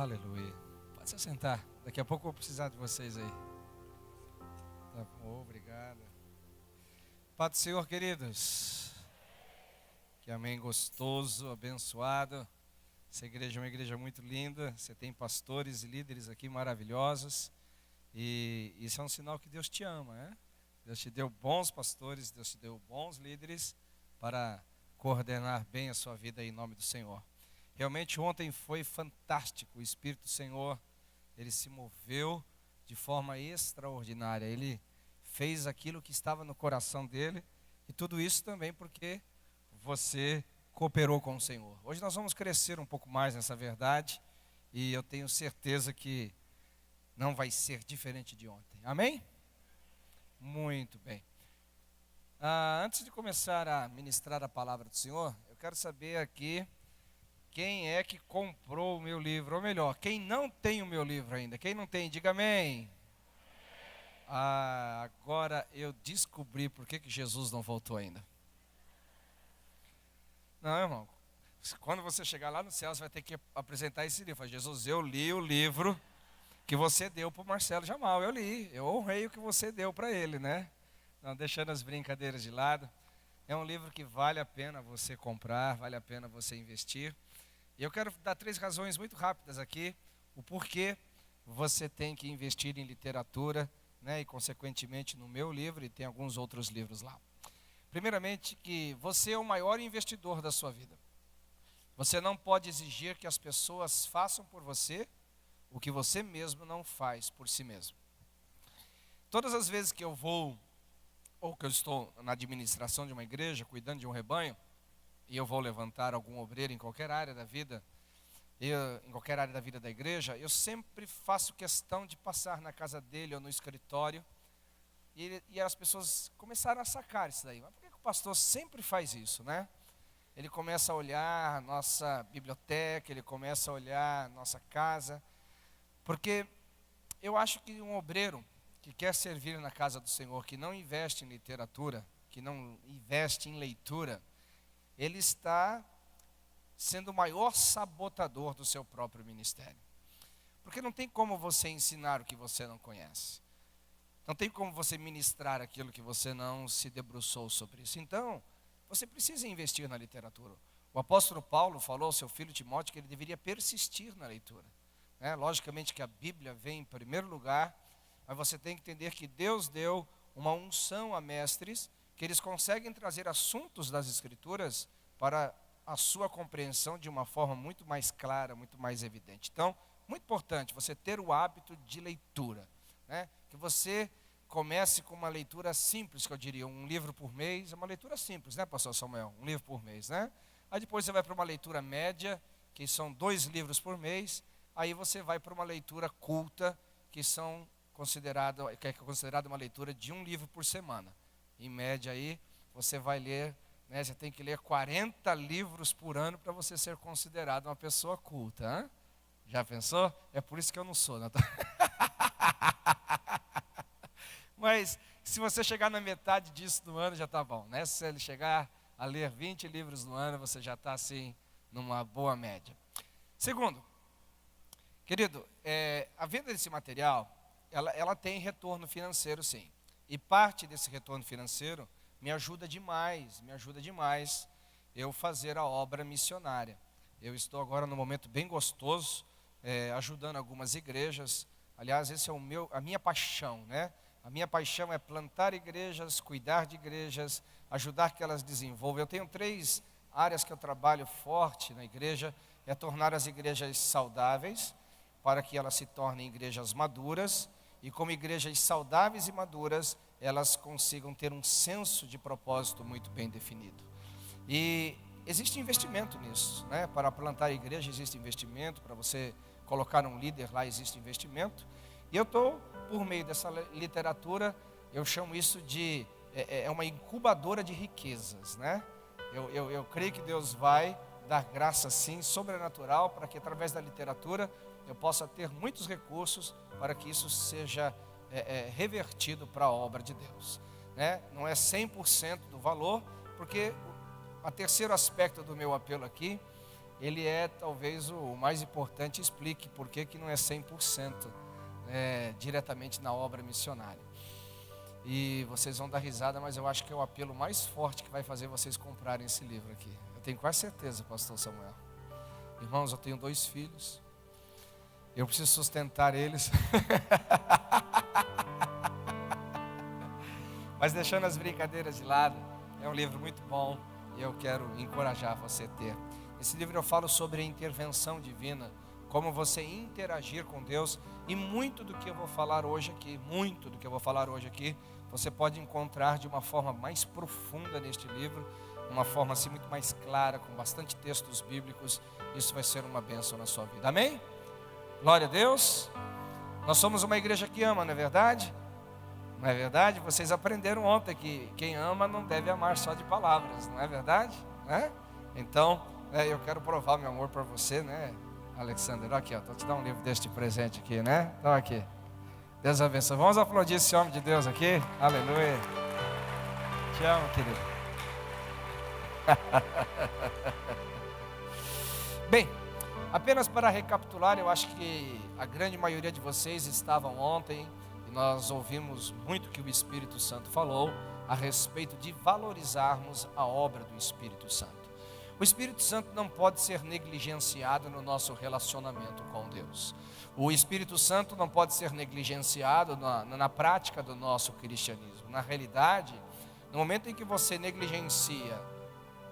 Aleluia. Pode se sentar. Daqui a pouco eu vou precisar de vocês aí. Tá bom, obrigado. Paz do Senhor, queridos. Que amém gostoso, abençoado. Essa igreja é uma igreja muito linda. Você tem pastores e líderes aqui maravilhosos. E isso é um sinal que Deus te ama, né? Deus te deu bons pastores, Deus te deu bons líderes para coordenar bem a sua vida em nome do Senhor. Realmente ontem foi fantástico. O Espírito do Senhor, ele se moveu de forma extraordinária. Ele fez aquilo que estava no coração dele. E tudo isso também porque você cooperou com o Senhor. Hoje nós vamos crescer um pouco mais nessa verdade. E eu tenho certeza que não vai ser diferente de ontem. Amém? Muito bem. Antes de começar a ministrar a palavra do Senhor, eu quero saber aqui quem é que comprou o meu livro, ou melhor, quem não tem o meu livro ainda. Quem não tem, diga amém. Agora eu descobri por que Jesus não voltou ainda. Não, irmão, quando você chegar lá no céu, você vai ter que apresentar esse livro. Jesus, eu li o livro que você deu para o Marcelo Jamal, eu honrei o que você deu para ele, né? Não, deixando as brincadeiras de lado, é um livro que vale a pena você comprar, vale a pena você investir. E eu quero dar 3 razões muito rápidas aqui, o porquê você tem que investir em literatura, né, e consequentemente no meu livro, e tem alguns outros livros lá. Primeiramente, que você é o maior investidor da sua vida. Você não pode exigir que as pessoas façam por você o que você mesmo não faz por si mesmo. Todas as vezes que eu vou, ou que eu estou na administração de uma igreja, cuidando de um rebanho, e eu vou levantar algum obreiro em qualquer área da vida, em qualquer área da vida da igreja, eu sempre faço questão de passar na casa dele ou no escritório, e as pessoas começaram a sacar isso daí. Mas por que o pastor sempre faz isso, né? Ele começa a olhar a nossa biblioteca, ele começa a olhar a nossa casa, porque eu acho que um obreiro que quer servir na casa do Senhor, que não investe em literatura, que não investe em leitura, ele está sendo o maior sabotador do seu próprio ministério. Porque não tem como você ensinar o que você não conhece. Não tem como você ministrar aquilo que você não se debruçou sobre isso. Então, você precisa investir na literatura. O apóstolo Paulo falou ao seu filho Timóteo que ele deveria persistir na leitura. Logicamente que a Bíblia vem em primeiro lugar, mas você tem que entender que Deus deu uma unção a mestres, que eles conseguem trazer assuntos das Escrituras para a sua compreensão de uma forma muito mais clara, muito mais evidente. Então, muito importante você ter o hábito de leitura, né? Que você comece com uma leitura simples, que eu diria, um livro por mês, é uma leitura simples, né, pastor Samuel? Um livro por mês, né? Aí depois você vai para uma leitura média, que são 2 livros por mês, aí você vai para uma leitura culta, que é considerada uma leitura de 1 livro por semana. Em média aí, você vai ler, né, você tem que ler 40 livros por ano para você ser considerado uma pessoa culta. Hein? Já pensou? É por isso que eu não sou. Né? Mas se você chegar na metade disso no ano, já está bom. Né? Se ele chegar a ler 20 livros no ano, você já está assim, numa boa média. Segundo, querido, a venda desse material, ela tem retorno financeiro sim. E parte desse retorno financeiro me ajuda demais eu fazer a obra missionária. Eu estou agora num momento bem gostoso, ajudando algumas igrejas. Aliás, esse é a minha paixão, né? A minha paixão é plantar igrejas, cuidar de igrejas, ajudar que elas desenvolvam. Eu tenho 3 áreas que eu trabalho forte na igreja, é tornar as igrejas saudáveis, para que elas se tornem igrejas maduras, e como igrejas saudáveis e maduras, elas consigam ter um senso de propósito muito bem definido. E existe investimento nisso, né? Para plantar a igreja existe investimento, para você colocar um líder lá existe investimento. E eu estou, por meio dessa literatura, eu chamo isso de, uma incubadora de riquezas, né? Eu creio que Deus vai dar graça sim, sobrenatural, para que através da literatura eu possa ter muitos recursos para que isso seja revertido para a obra de Deus, né? Não é 100% do valor, porque o terceiro aspecto do meu apelo aqui, ele é talvez o mais importante. Explique por que não é 100% diretamente na obra missionária. E vocês vão dar risada, mas eu acho que é o apelo mais forte que vai fazer vocês comprarem esse livro aqui. Eu tenho quase certeza, pastor Samuel. Irmãos, eu tenho 2 filhos. Eu preciso sustentar eles. Mas deixando as brincadeiras de lado, é um livro muito bom e eu quero encorajar você a ter. Esse livro eu falo sobre a intervenção divina, como você interagir com Deus, e muito do que eu vou falar hoje aqui, você pode encontrar de uma forma mais profunda neste livro, uma forma assim muito mais clara, com bastante textos bíblicos. Isso vai ser uma bênção na sua vida, amém? Glória a Deus. Nós somos uma igreja que ama, não é verdade? Não é verdade? Vocês aprenderam ontem que quem ama não deve amar só de palavras, não é verdade? Então, eu quero provar meu amor por você, né, Alexander? Aqui, estou te dando um livro deste presente aqui, né? Então aqui, Deus abençoe. Vamos aplaudir esse homem de Deus aqui, aleluia. Te amo, querido. Bem, apenas para recapitular, eu acho que a grande maioria de vocês estavam ontem, e nós ouvimos muito que o Espírito Santo falou a respeito de valorizarmos a obra do Espírito Santo. O Espírito Santo não pode ser negligenciado no nosso relacionamento com Deus. O Espírito Santo não pode ser negligenciado na prática do nosso cristianismo. Na realidade, no momento em que você negligencia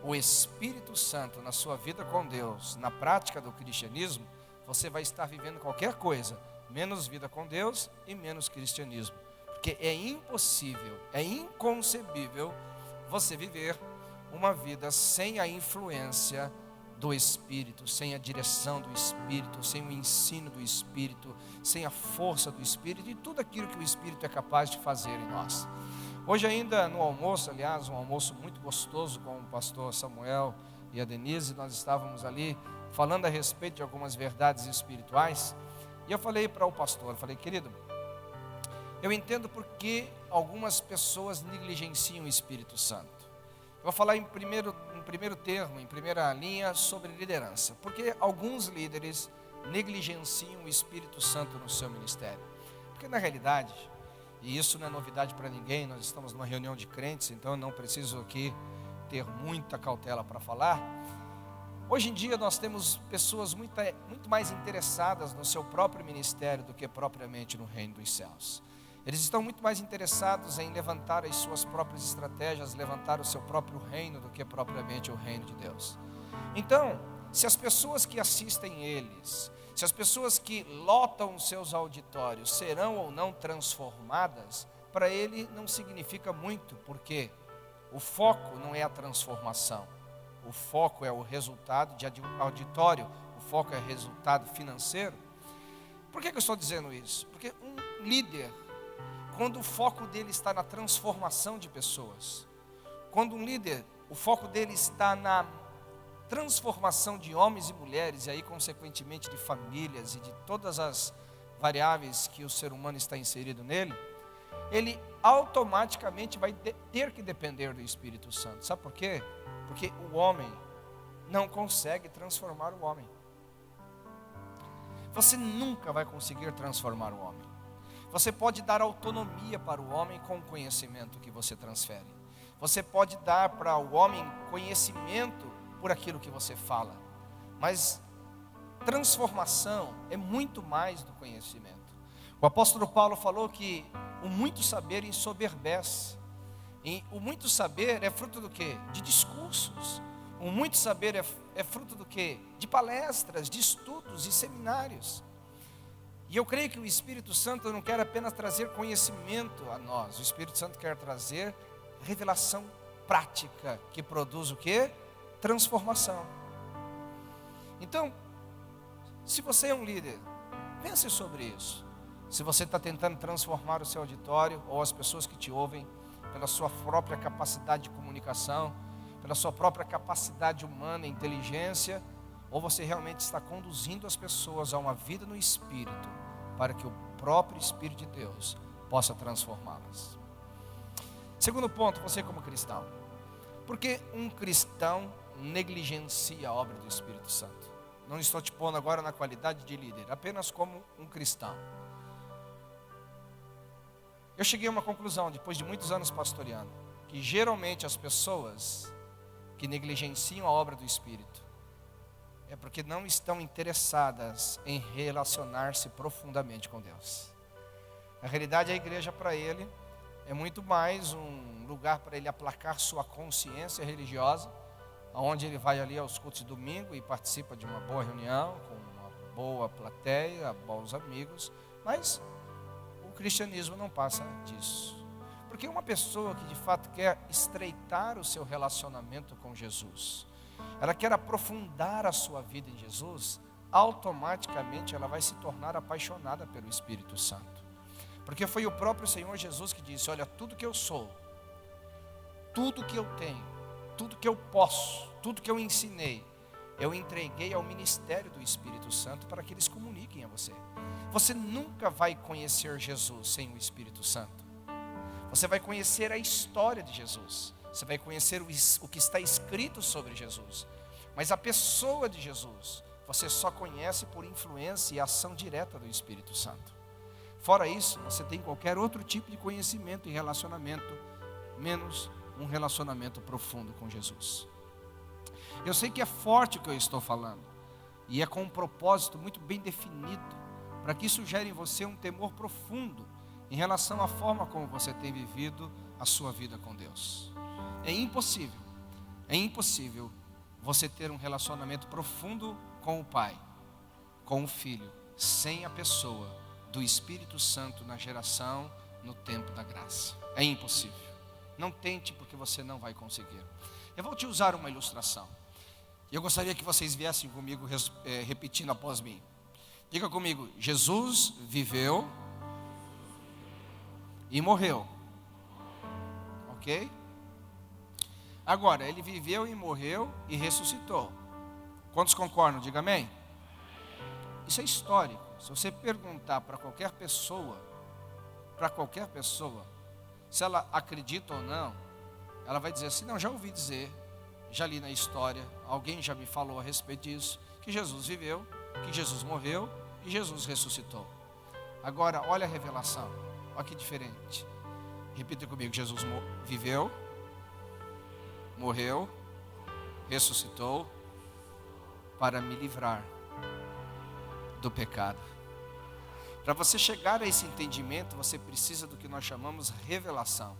o Espírito Santo na sua vida com Deus, na prática do cristianismo, você vai estar vivendo qualquer coisa, menos vida com Deus e menos cristianismo. Porque é impossível, é inconcebível você viver uma vida sem a influência do Espírito, sem a direção do Espírito, sem o ensino do Espírito, sem a força do Espírito e tudo aquilo que o Espírito é capaz de fazer em nós. Hoje ainda no almoço, aliás, um almoço muito gostoso com o pastor Samuel e a Denise, nós estávamos ali falando a respeito de algumas verdades espirituais, e eu falei para o pastor, querido, eu entendo porque algumas pessoas negligenciam o Espírito Santo. Eu vou falar em primeira linha sobre liderança, porque alguns líderes negligenciam o Espírito Santo no seu ministério, porque na realidade, e isso não é novidade para ninguém, nós estamos numa reunião de crentes, então eu não preciso aqui ter muita cautela para falar. Hoje em dia nós temos pessoas muito mais interessadas no seu próprio ministério do que propriamente no reino dos céus. Eles estão muito mais interessados em levantar as suas próprias estratégias, levantar o seu próprio reino do que propriamente o reino de Deus. Então, se as pessoas que assistem eles, se as pessoas que lotam os seus auditórios serão ou não transformadas, para ele não significa muito, porque o foco não é a transformação, o foco é o resultado de auditório, o foco é o resultado financeiro. Por que eu estou dizendo isso? Porque um líder, quando o foco dele está na transformação de pessoas, quando um líder, o foco dele está na transformação de homens e mulheres, e aí consequentemente de famílias e de todas as variáveis que o ser humano está inserido nele, ele automaticamente vai ter que depender do Espírito Santo. Sabe por quê? Porque o homem não consegue transformar o homem. Você nunca vai conseguir transformar o homem. Você pode dar autonomia para o homem com o conhecimento que você transfere. Você pode dar para o homem conhecimento por aquilo que você fala. Mas transformação é muito mais do conhecimento. O apóstolo Paulo falou que o muito saber ensoberbece. E o muito saber é fruto do quê? De discursos. O muito saber é fruto do quê? De palestras, de estudos e seminários. E eu creio que o Espírito Santo não quer apenas trazer conhecimento a nós. O Espírito Santo quer trazer revelação prática, que produz o quê? Transformação. Então, se você é um líder, pense sobre isso. Se você está tentando transformar o seu auditório ou as pessoas que te ouvem pela sua própria capacidade de comunicação, pela sua própria capacidade humana e inteligência, ou você realmente está conduzindo as pessoas a uma vida no Espírito, para que o próprio Espírito de Deus possa transformá-las. Segundo ponto, você como cristão. Porque um cristão negligencie a obra do Espírito Santo. Não estou te pondo agora na qualidade de líder, apenas como um cristão. Eu cheguei a uma conclusão, depois de muitos anos pastoreando, que geralmente as pessoas que negligenciam a obra do Espírito é porque não estão interessadas em relacionar-se profundamente com Deus. Na realidade, a igreja para ele é muito mais um lugar para ele aplacar sua consciência religiosa, onde ele vai ali aos cultos de domingo e participa de uma boa reunião, com uma boa plateia, bons amigos, mas o cristianismo não passa disso. Porque uma pessoa que de fato quer estreitar o seu relacionamento com Jesus, ela quer aprofundar a sua vida em Jesus, automaticamente ela vai se tornar apaixonada pelo Espírito Santo. Porque foi o próprio Senhor Jesus que disse: olha, tudo que eu sou, tudo que eu tenho, tudo que eu posso, tudo que eu ensinei, eu entreguei ao ministério do Espírito Santo para que eles comuniquem a você. Você nunca vai conhecer Jesus sem o Espírito Santo. Você vai conhecer a história de Jesus, você vai conhecer o que está escrito sobre Jesus, mas a pessoa de Jesus você só conhece por influência e ação direta do Espírito Santo. Fora isso, você tem qualquer outro tipo de conhecimento e relacionamento, menos um relacionamento profundo com Jesus. Eu sei que é forte o que eu estou falando, e é com um propósito muito bem definido, para que isso gere em você um temor profundo em relação à forma como você tem vivido a sua vida com Deus. É impossível você ter um relacionamento profundo com o Pai, com o Filho, sem a pessoa do Espírito Santo na geração, no tempo da graça. É impossível. Não tente, porque você não vai conseguir. Eu vou te usar uma ilustração. Eu gostaria que vocês viessem comigo repetindo após mim. Diga comigo: Jesus viveu e morreu. Ok? Agora, ele viveu e morreu e ressuscitou. Quantos concordam? Diga amém. Isso é histórico. Se você perguntar para qualquer pessoa, se ela acredita ou não, ela vai dizer assim: não, já ouvi dizer, já li na história, alguém já me falou a respeito disso, que Jesus viveu, que Jesus morreu e Jesus ressuscitou. Agora, olha a revelação, olha que diferente. Repita comigo: Jesus viveu, morreu, ressuscitou para me livrar do pecado. Para você chegar a esse entendimento, você precisa do que nós chamamos revelação.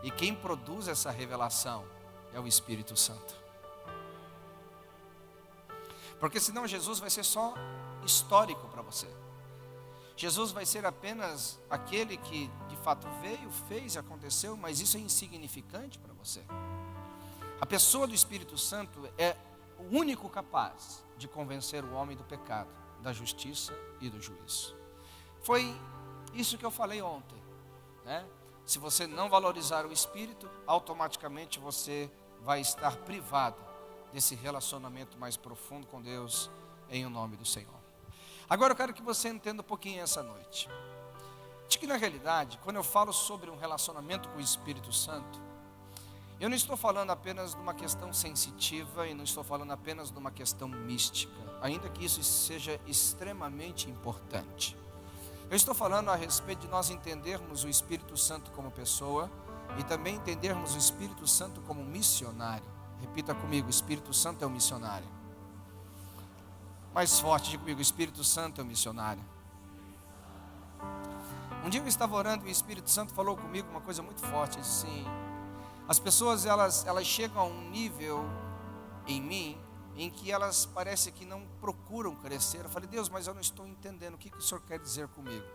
E quem produz essa revelação é o Espírito Santo. Porque senão Jesus vai ser só histórico para você. Jesus vai ser apenas aquele que de fato veio, fez, aconteceu, mas isso é insignificante para você. A pessoa do Espírito Santo é o único capaz de convencer o homem do pecado, da justiça e do juízo. Foi isso que eu falei ontem, né? Se você não valorizar o Espírito, automaticamente você vai estar privado desse relacionamento mais profundo com Deus, em o nome do Senhor. Agora eu quero que você entenda um pouquinho essa noite, de que na realidade, quando eu falo sobre um relacionamento com o Espírito Santo, eu não estou falando apenas de uma questão sensitiva e não estou falando apenas de uma questão mística, ainda que isso seja extremamente importante. Eu estou falando a respeito de nós entendermos o Espírito Santo como pessoa e também entendermos o Espírito Santo como missionário. Repita comigo: o Espírito Santo é um missionário. Mais forte, diga comigo: o Espírito Santo é um missionário. Um dia eu estava orando e o Espírito Santo falou comigo uma coisa muito forte, assim: as pessoas elas chegam a um nível em mim em que elas parecem que não procuram crescer. Eu falei: Deus, mas eu não estou entendendo o que o Senhor quer dizer comigo.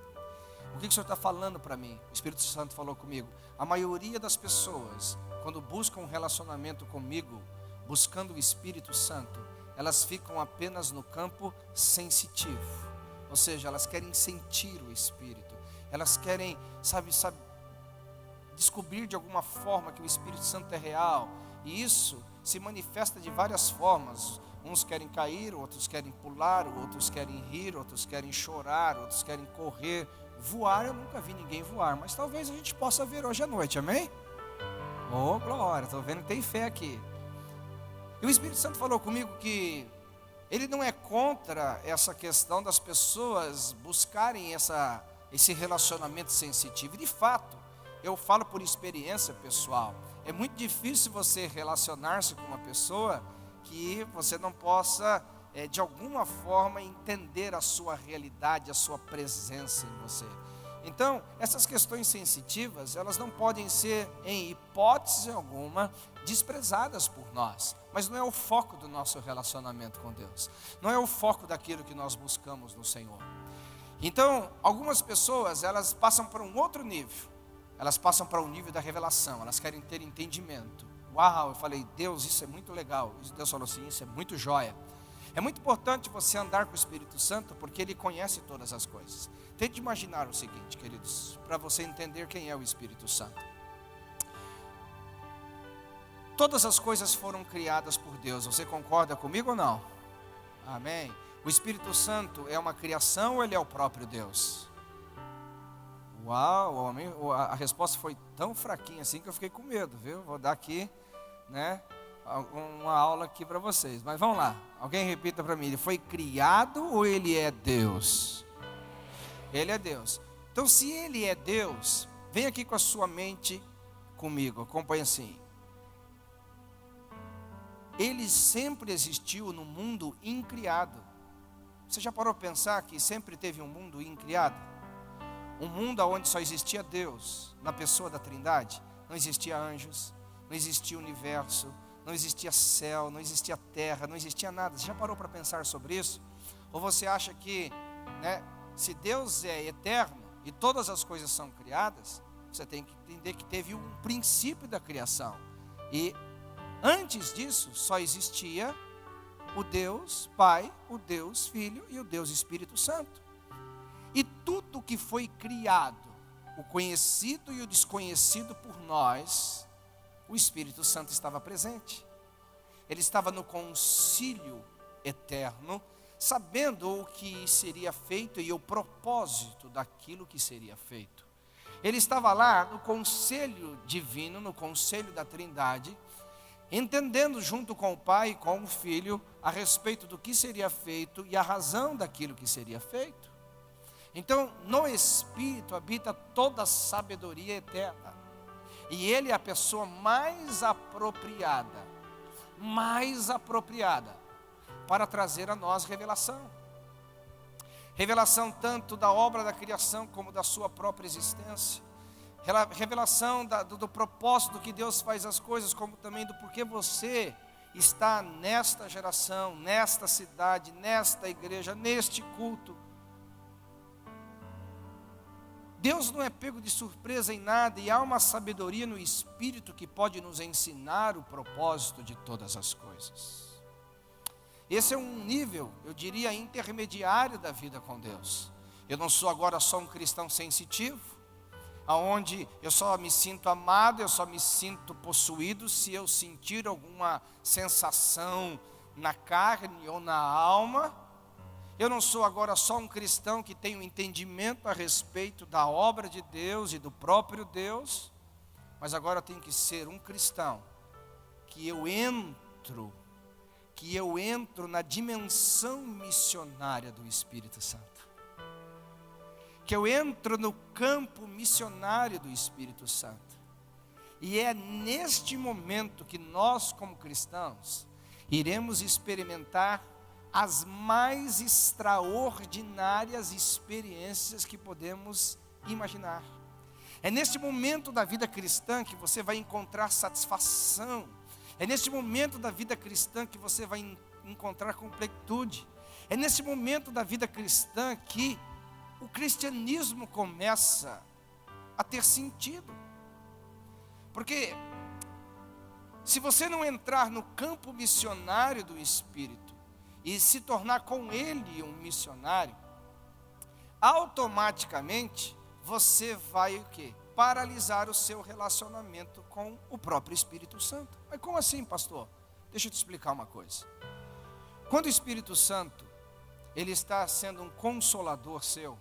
O que o Senhor está falando para mim? O Espírito Santo falou comigo: a maioria das pessoas, quando buscam um relacionamento comigo, buscando o Espírito Santo, elas ficam apenas no campo sensitivo. Ou seja, elas querem sentir o Espírito. Elas querem, sabe, descobrir de alguma forma que o Espírito Santo é real. E isso se manifesta de várias formas. Uns querem cair, outros querem pular, outros querem rir, outros querem chorar, outros querem correr. Voar, eu nunca vi ninguém voar, mas talvez a gente possa ver hoje à noite, amém? Oh, glória, estou vendo que tem fé aqui. E o Espírito Santo falou comigo que ele não é contra essa questão das pessoas buscarem esse relacionamento sensitivo. E de fato, eu falo por experiência pessoal, é muito difícil você relacionar-se com uma pessoa que você não possa, de alguma forma, entender a sua realidade, a sua presença em você. Então, essas questões sensitivas, elas não podem ser, em hipótese alguma, desprezadas por nós. Mas não é o foco do nosso relacionamento com Deus. Não é o foco daquilo que nós buscamos no Senhor. Então, algumas pessoas, elas passam para um outro nível. Elas passam para o nível da revelação. Elas querem ter entendimento. Uau, eu falei, Deus, isso é muito legal. Deus falou assim, isso é muito jóia. É muito importante você andar com o Espírito Santo, porque Ele conhece todas as coisas. Tente imaginar o seguinte, queridos, para você entender quem é o Espírito Santo. Todas as coisas foram criadas por Deus, você concorda comigo ou não? Amém? O Espírito Santo é uma criação ou Ele é o próprio Deus? Uau, homem, a resposta foi tão fraquinha assim que eu fiquei com medo, viu? Vou dar aqui, uma aula aqui para vocês. Mas vamos lá, alguém repita para mim, Ele foi criado ou Ele é Deus? Ele é Deus. Então, se Ele é Deus, vem aqui com a sua mente comigo, acompanha assim. Ele sempre existiu no mundo incriado. Você já parou para pensar que sempre teve um mundo incriado? Um mundo onde só existia Deus, na pessoa da Trindade. Não existia anjos, não existia universo, não existia céu, não existia terra, não existia nada. Você já parou para pensar sobre isso? Ou você acha que, se Deus é eterno e todas as coisas são criadas, você tem que entender que teve um princípio da criação. E antes disso, só existia o Deus Pai, o Deus Filho e o Deus Espírito Santo. E tudo que foi criado, o conhecido e o desconhecido por nós, o Espírito Santo estava presente. Ele estava no concílio eterno, sabendo o que seria feito e o propósito daquilo que seria feito. Ele estava lá no conselho divino, no conselho da Trindade, entendendo junto com o Pai e com o Filho a respeito do que seria feito e a razão daquilo que seria feito. Então, no Espírito habita toda a sabedoria eterna. E Ele é a pessoa mais apropriada para trazer a nós revelação. Revelação tanto da obra da criação como da sua própria existência. Revelação do propósito que Deus faz as coisas, como também do porquê você está nesta geração, nesta cidade, nesta igreja, neste culto. Deus não é pego de surpresa em nada e há uma sabedoria no Espírito que pode nos ensinar o propósito de todas as coisas. Esse é um nível, eu diria, intermediário da vida com Deus. Eu não sou agora só um cristão sensitivo, aonde eu só me sinto amado, eu só me sinto possuído se eu sentir alguma sensação na carne ou na alma. Eu não sou agora só um cristão que tem um entendimento a respeito da obra de Deus e do próprio Deus, mas agora eu tenho que ser um cristão que eu entro na dimensão missionária do Espírito Santo. Que eu entro no campo missionário do Espírito Santo. E é neste momento que nós, como cristãos, iremos experimentar as mais extraordinárias experiências que podemos imaginar. É neste momento da vida cristã que você vai encontrar satisfação. É neste momento da vida cristã que você vai encontrar completude. É nesse momento da vida cristã que o cristianismo começa a ter sentido. Porque se você não entrar no campo missionário do Espírito e se tornar com ele um missionário, automaticamente você vai o quê? Paralisar o seu relacionamento com o próprio Espírito Santo. Mas como assim, pastor? Deixa eu te explicar uma coisa. Quando o Espírito Santo, ele está sendo um consolador seu,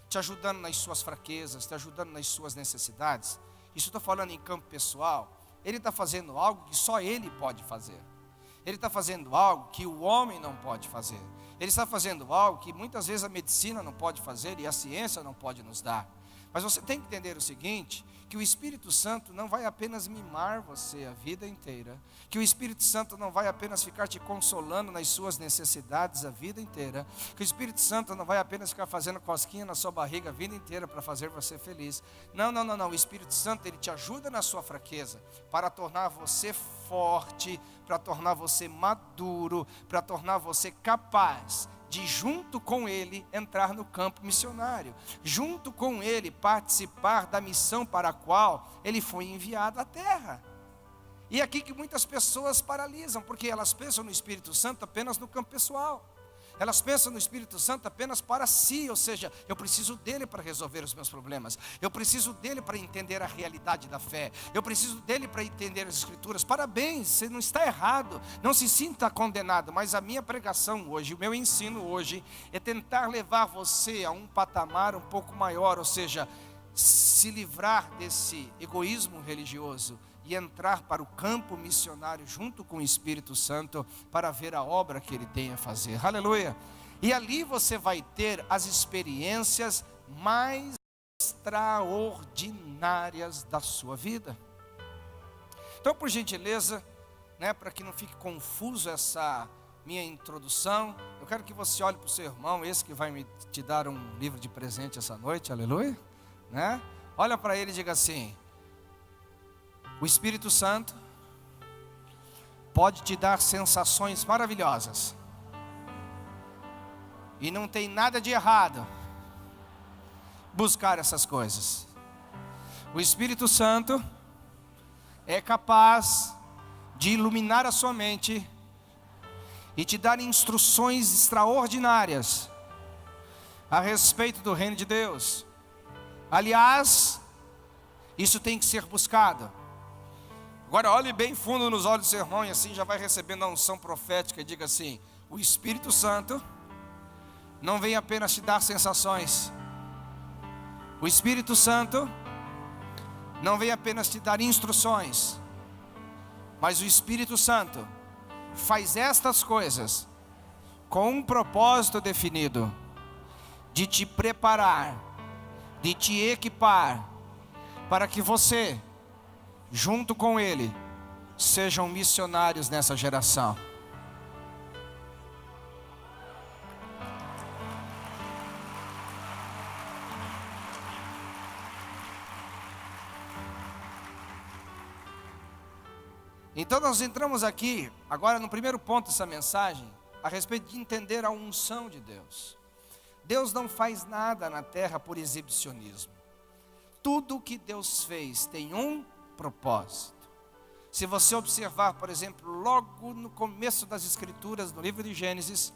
te ajudando nas suas fraquezas, te ajudando nas suas necessidades, isso estou falando em campo pessoal, ele está fazendo algo que só ele pode fazer. Ele está fazendo algo que o homem não pode fazer. Ele está fazendo algo que muitas vezes a medicina não pode fazer e a ciência não pode nos dar. Mas você tem que entender o seguinte, que o Espírito Santo não vai apenas mimar você a vida inteira, que o Espírito Santo não vai apenas ficar te consolando nas suas necessidades a vida inteira, que o Espírito Santo não vai apenas ficar fazendo cosquinha na sua barriga a vida inteira para fazer você feliz. Não, o Espírito Santo, ele te ajuda na sua fraqueza, para tornar você forte, para tornar você maduro, para tornar você capaz de, junto com ele, entrar no campo missionário, junto com ele, participar da missão para a qual ele foi enviado à terra. E é aqui que muitas pessoas paralisam, porque elas pensam no Espírito Santo apenas no campo pessoal. Elas pensam no Espírito Santo apenas para si, ou seja, eu preciso dele para resolver os meus problemas, eu preciso dele para entender a realidade da fé, eu preciso dele para entender as Escrituras. Parabéns, você não está errado, não se sinta condenado, mas a minha pregação hoje, o meu ensino hoje, é tentar levar você a um patamar um pouco maior, ou seja, se livrar desse egoísmo religioso e entrar para o campo missionário junto com o Espírito Santo para ver a obra que ele tem a fazer. Aleluia! E ali você vai ter as experiências mais extraordinárias da sua vida. Então, por gentileza, para que não fique confuso essa minha introdução, eu quero que você olhe para o seu irmão, esse que vai te dar um livro de presente essa noite, aleluia, Olha para ele e diga assim: o Espírito Santo pode te dar sensações maravilhosas, e não tem nada de errado buscar essas coisas. O Espírito Santo é capaz de iluminar a sua mente e te dar instruções extraordinárias a respeito do reino de Deus. Aliás, isso tem que ser buscado. Agora olhe bem fundo nos olhos do seu irmão e assim já vai recebendo a unção profética e diga assim: o Espírito Santo não vem apenas te dar sensações. O Espírito Santo não vem apenas te dar instruções, mas o Espírito Santo faz estas coisas com um propósito definido, de te preparar, de te equipar, para que você, junto com ele, sejam missionários nessa geração. Então nós entramos aqui, agora no primeiro ponto dessa mensagem, a respeito de entender a unção de Deus. Deus não faz nada na terra por exibicionismo. Tudo o que Deus fez tem um propósito. Se você observar, por exemplo, logo no começo das Escrituras, no livro de Gênesis,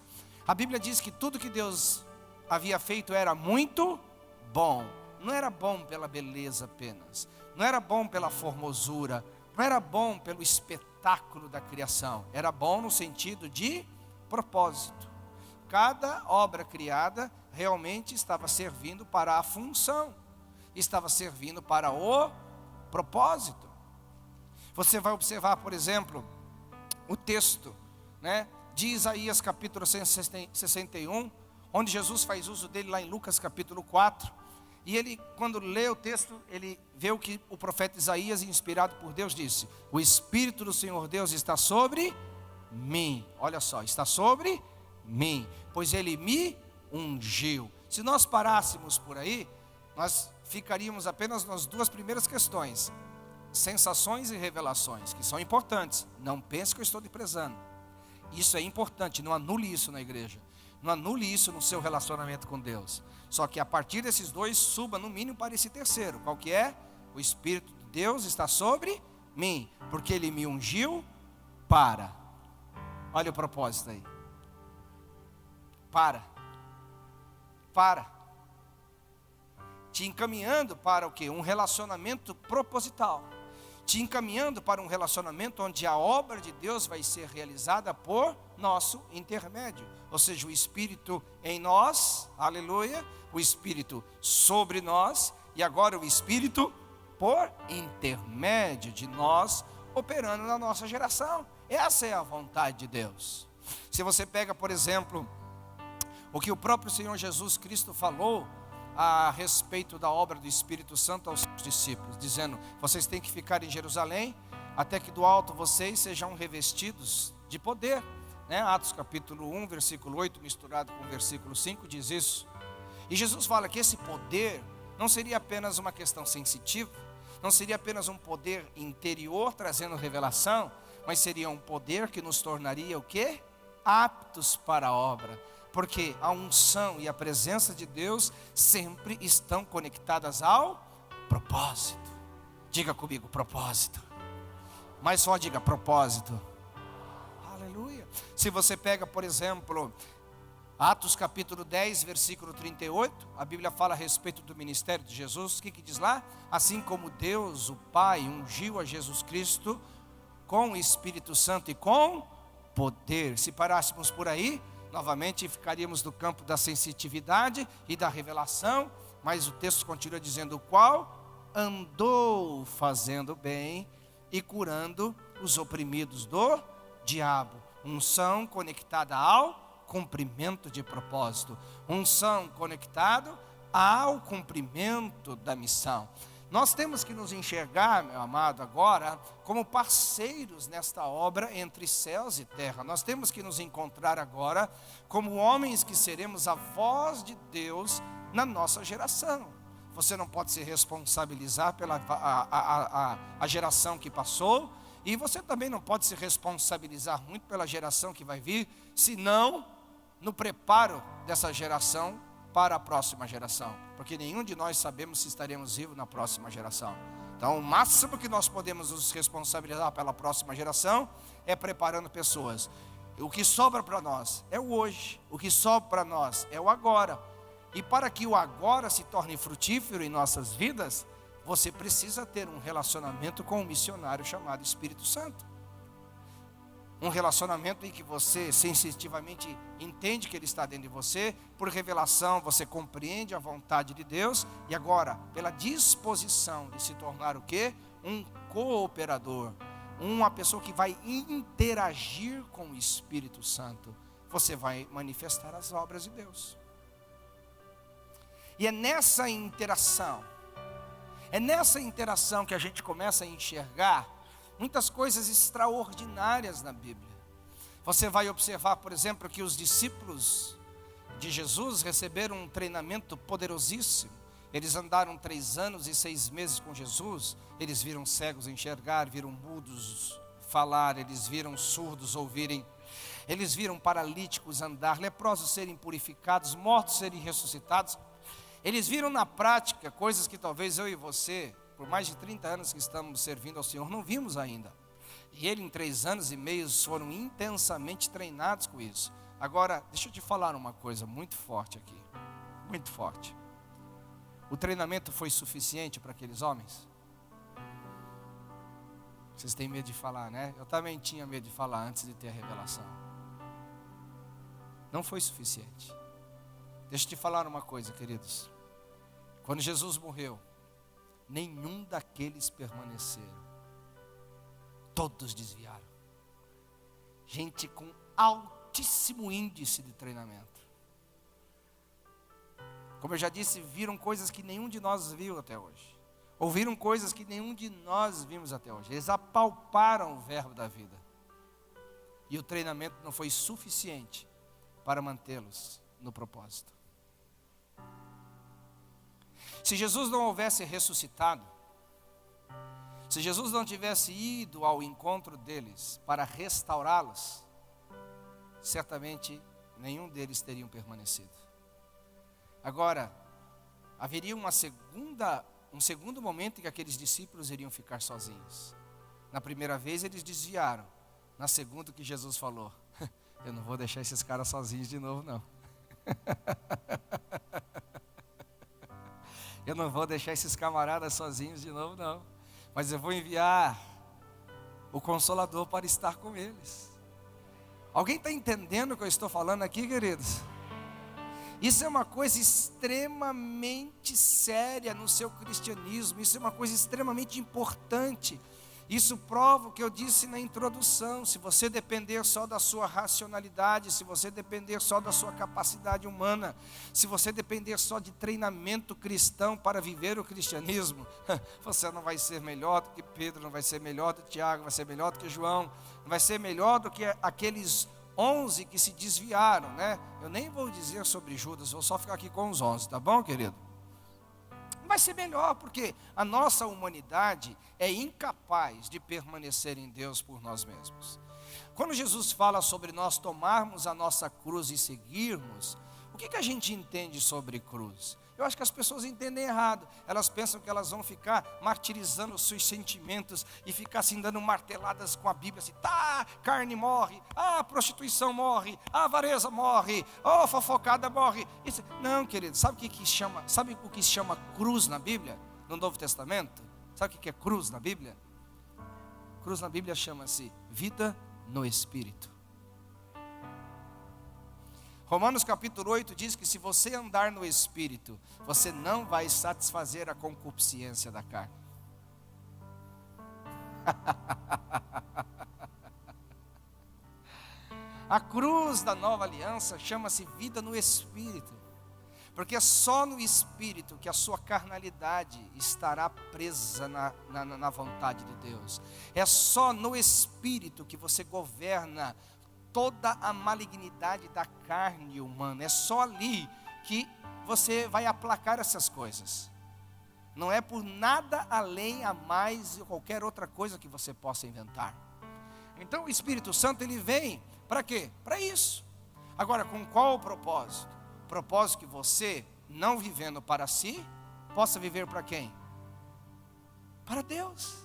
a Bíblia diz que tudo que Deus havia feito era muito bom. Não era bom pela beleza apenas, não era bom pela formosura, não era bom pelo espetáculo da criação, era bom no sentido de propósito. Cada obra criada realmente estava servindo para a função, estava servindo para o propósito. Você vai observar, por exemplo, o texto de Isaías capítulo 61, onde Jesus faz uso dele lá em Lucas capítulo 4. E ele, quando lê o texto, ele vê o que o profeta Isaías, inspirado por Deus, disse: o Espírito do Senhor Deus está sobre mim. Olha só, está sobre mim, pois ele me ungiu. Se nós parássemos por aí, nós ficaríamos apenas nas duas primeiras questões: sensações e revelações, que são importantes. Não pense que eu estou desprezando. Isso é importante, não anule isso na igreja. Não anule isso no seu relacionamento com Deus. Só que a partir desses dois, suba no mínimo para esse terceiro. Qual que é? O Espírito de Deus está sobre mim, porque ele me ungiu para. Olha o propósito aí. Para. Te encaminhando para o quê? Um relacionamento proposital. Te encaminhando para um relacionamento onde a obra de Deus vai ser realizada por nosso intermédio. Ou seja, o Espírito em nós, aleluia, o Espírito sobre nós, e agora o Espírito por intermédio de nós, operando na nossa geração. Essa é a vontade de Deus. Se você pega, por exemplo, o que o próprio Senhor Jesus Cristo falou a respeito da obra do Espírito Santo aos seus discípulos, dizendo: vocês têm que ficar em Jerusalém, até que do alto vocês sejam revestidos de poder, né? Atos capítulo 1, versículo 8, misturado com o versículo 5, diz isso. E Jesus fala que esse poder não seria apenas uma questão sensitiva, não seria apenas um poder interior trazendo revelação, mas seria um poder que nos tornaria o quê? Aptos para a obra. Porque a unção e a presença de Deus sempre estão conectadas ao propósito. Diga comigo, propósito. Mais só diga, propósito. Aleluia. Se você pega, por exemplo, Atos capítulo 10, versículo 38, a Bíblia fala a respeito do ministério de Jesus. O que diz lá? Assim como Deus, o Pai, ungiu a Jesus Cristo com o Espírito Santo e com poder. Se parássemos por aí, novamente ficaríamos no campo da sensitividade e da revelação, mas o texto continua dizendo: o qual andou fazendo bem e curando os oprimidos do diabo. Unção conectada ao cumprimento de propósito, unção conectado ao cumprimento da missão. Nós temos que nos enxergar, meu amado, agora como parceiros nesta obra entre céus e terra. Nós temos que nos encontrar agora como homens que seremos a voz de Deus na nossa geração. Você não pode se responsabilizar pela a geração que passou, e você também não pode se responsabilizar muito pela geração que vai vir, senão no preparo dessa geração para a próxima geração, porque nenhum de nós sabemos se estaremos vivos na próxima geração. Então o máximo que nós podemos nos responsabilizar pela próxima geração é preparando pessoas. O que sobra para nós é o hoje, o que sobra para nós é o agora. E para que o agora se torne frutífero em nossas vidas, você precisa ter um relacionamento com um missionário chamado Espírito Santo. Um relacionamento em que você sensitivamente entende que Ele está dentro de você, por revelação você compreende a vontade de Deus, e agora, pela disposição de se tornar o quê? Um cooperador, uma pessoa que vai interagir com o Espírito Santo, você vai manifestar as obras de Deus. E é nessa interação que a gente começa a enxergar muitas coisas extraordinárias na Bíblia. Você vai observar, por exemplo, que os discípulos de Jesus receberam um treinamento poderosíssimo. Eles andaram 3 anos e 6 meses com Jesus. Eles viram cegos enxergar, viram mudos falar, eles viram surdos ouvirem, eles viram paralíticos andar, leprosos serem purificados, mortos serem ressuscitados. Eles viram na prática coisas que talvez eu e você, por mais de 30 anos que estamos servindo ao Senhor, não vimos ainda. E ele, em 3 anos e meio, foram intensamente treinados com isso. Agora, deixa eu te falar uma coisa muito forte aqui. Muito forte. O treinamento foi suficiente para aqueles homens? Vocês têm medo de falar, né? Eu também tinha medo de falar antes de ter a revelação. Não foi suficiente. Deixa eu te falar uma coisa, queridos. Quando Jesus morreu, nenhum daqueles permaneceram. Todos desviaram. Gente com altíssimo índice de treinamento. Como eu já disse, viram coisas que nenhum de nós viu até hoje. Ouviram coisas que nenhum de nós vimos até hoje. Eles apalparam o verbo da vida. E o treinamento não foi suficiente para mantê-los no propósito. Se Jesus não houvesse ressuscitado, se Jesus não tivesse ido ao encontro deles para restaurá-los, certamente nenhum deles teriam permanecido. Agora, haveria um segundo momento em que aqueles discípulos iriam ficar sozinhos. Na primeira vez eles desviaram. Na segunda, que Jesus falou: eu não vou deixar esses caras sozinhos de novo, não. Eu não vou deixar esses camaradas sozinhos de novo, não. Mas eu vou enviar o Consolador para estar com eles. Alguém está entendendo o que eu estou falando aqui, queridos? Isso é uma coisa extremamente séria no seu cristianismo. Isso é uma coisa extremamente importante. Isso prova o que eu disse na introdução: se você depender só da sua racionalidade, se você depender só da sua capacidade humana, se você depender só de treinamento cristão para viver o cristianismo, você não vai ser melhor do que Pedro, não vai ser melhor do que Tiago, não vai ser melhor do que João, não vai ser melhor do que aqueles 11 que se desviaram, né? Eu nem vou dizer sobre Judas, vou só ficar aqui com os 11, tá bom, querido? Vai ser melhor, porque a nossa humanidade é incapaz de permanecer em Deus por nós mesmos. Quando Jesus fala sobre nós tomarmos a nossa cruz e seguirmos, o que a gente entende sobre cruz? Eu acho que as pessoas entendem errado. Elas pensam que elas vão ficar martirizando os seus sentimentos e ficar assim dando marteladas com a Bíblia, assim, tá, carne morre, prostituição morre, avareza morre, fofocada morre. Isso. Não, querido, sabe o que se chama cruz na Bíblia, no Novo Testamento? Sabe o que é cruz na Bíblia? Cruz na Bíblia chama-se vida no Espírito. Romanos capítulo 8 diz que se você andar no Espírito, você não vai satisfazer a concupiscência da carne. A cruz da nova aliança chama-se vida no Espírito, porque é só no Espírito que a sua carnalidade estará presa na vontade de Deus. É só no Espírito que você governa toda a malignidade da carne humana. É só ali que você vai aplacar essas coisas. Não é por nada além, a mais ou qualquer outra coisa que você possa inventar. Então o Espírito Santo, ele vem para quê? Para isso. Agora, com qual o propósito? O propósito que você, não vivendo para si, possa viver para quem? Para Deus.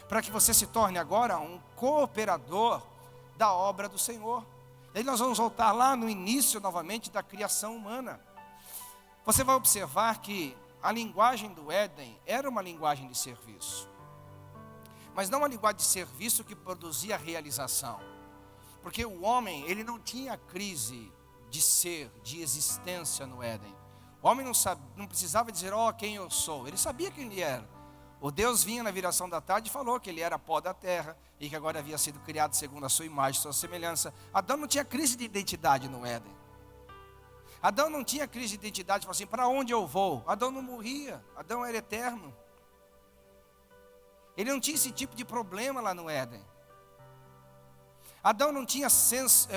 Para que você se torne agora um cooperador da obra do Senhor. E aí nós vamos voltar lá no início novamente da criação humana. Você vai observar que a linguagem do Éden era uma linguagem de serviço, mas não uma linguagem de serviço que produzia realização, porque o homem, ele não tinha crise de ser, de existência no Éden. O homem não precisava dizer, quem eu sou. Ele sabia quem ele era. O Deus vinha na viração da tarde e falou que ele era pó da terra e que agora havia sido criado segundo a sua imagem, sua semelhança. Adão não tinha crise de identidade no Éden. Adão não tinha crise de identidade, falou assim, para onde eu vou? Adão não morria, Adão era eterno. Ele não tinha esse tipo de problema lá no Éden. Adão não tinha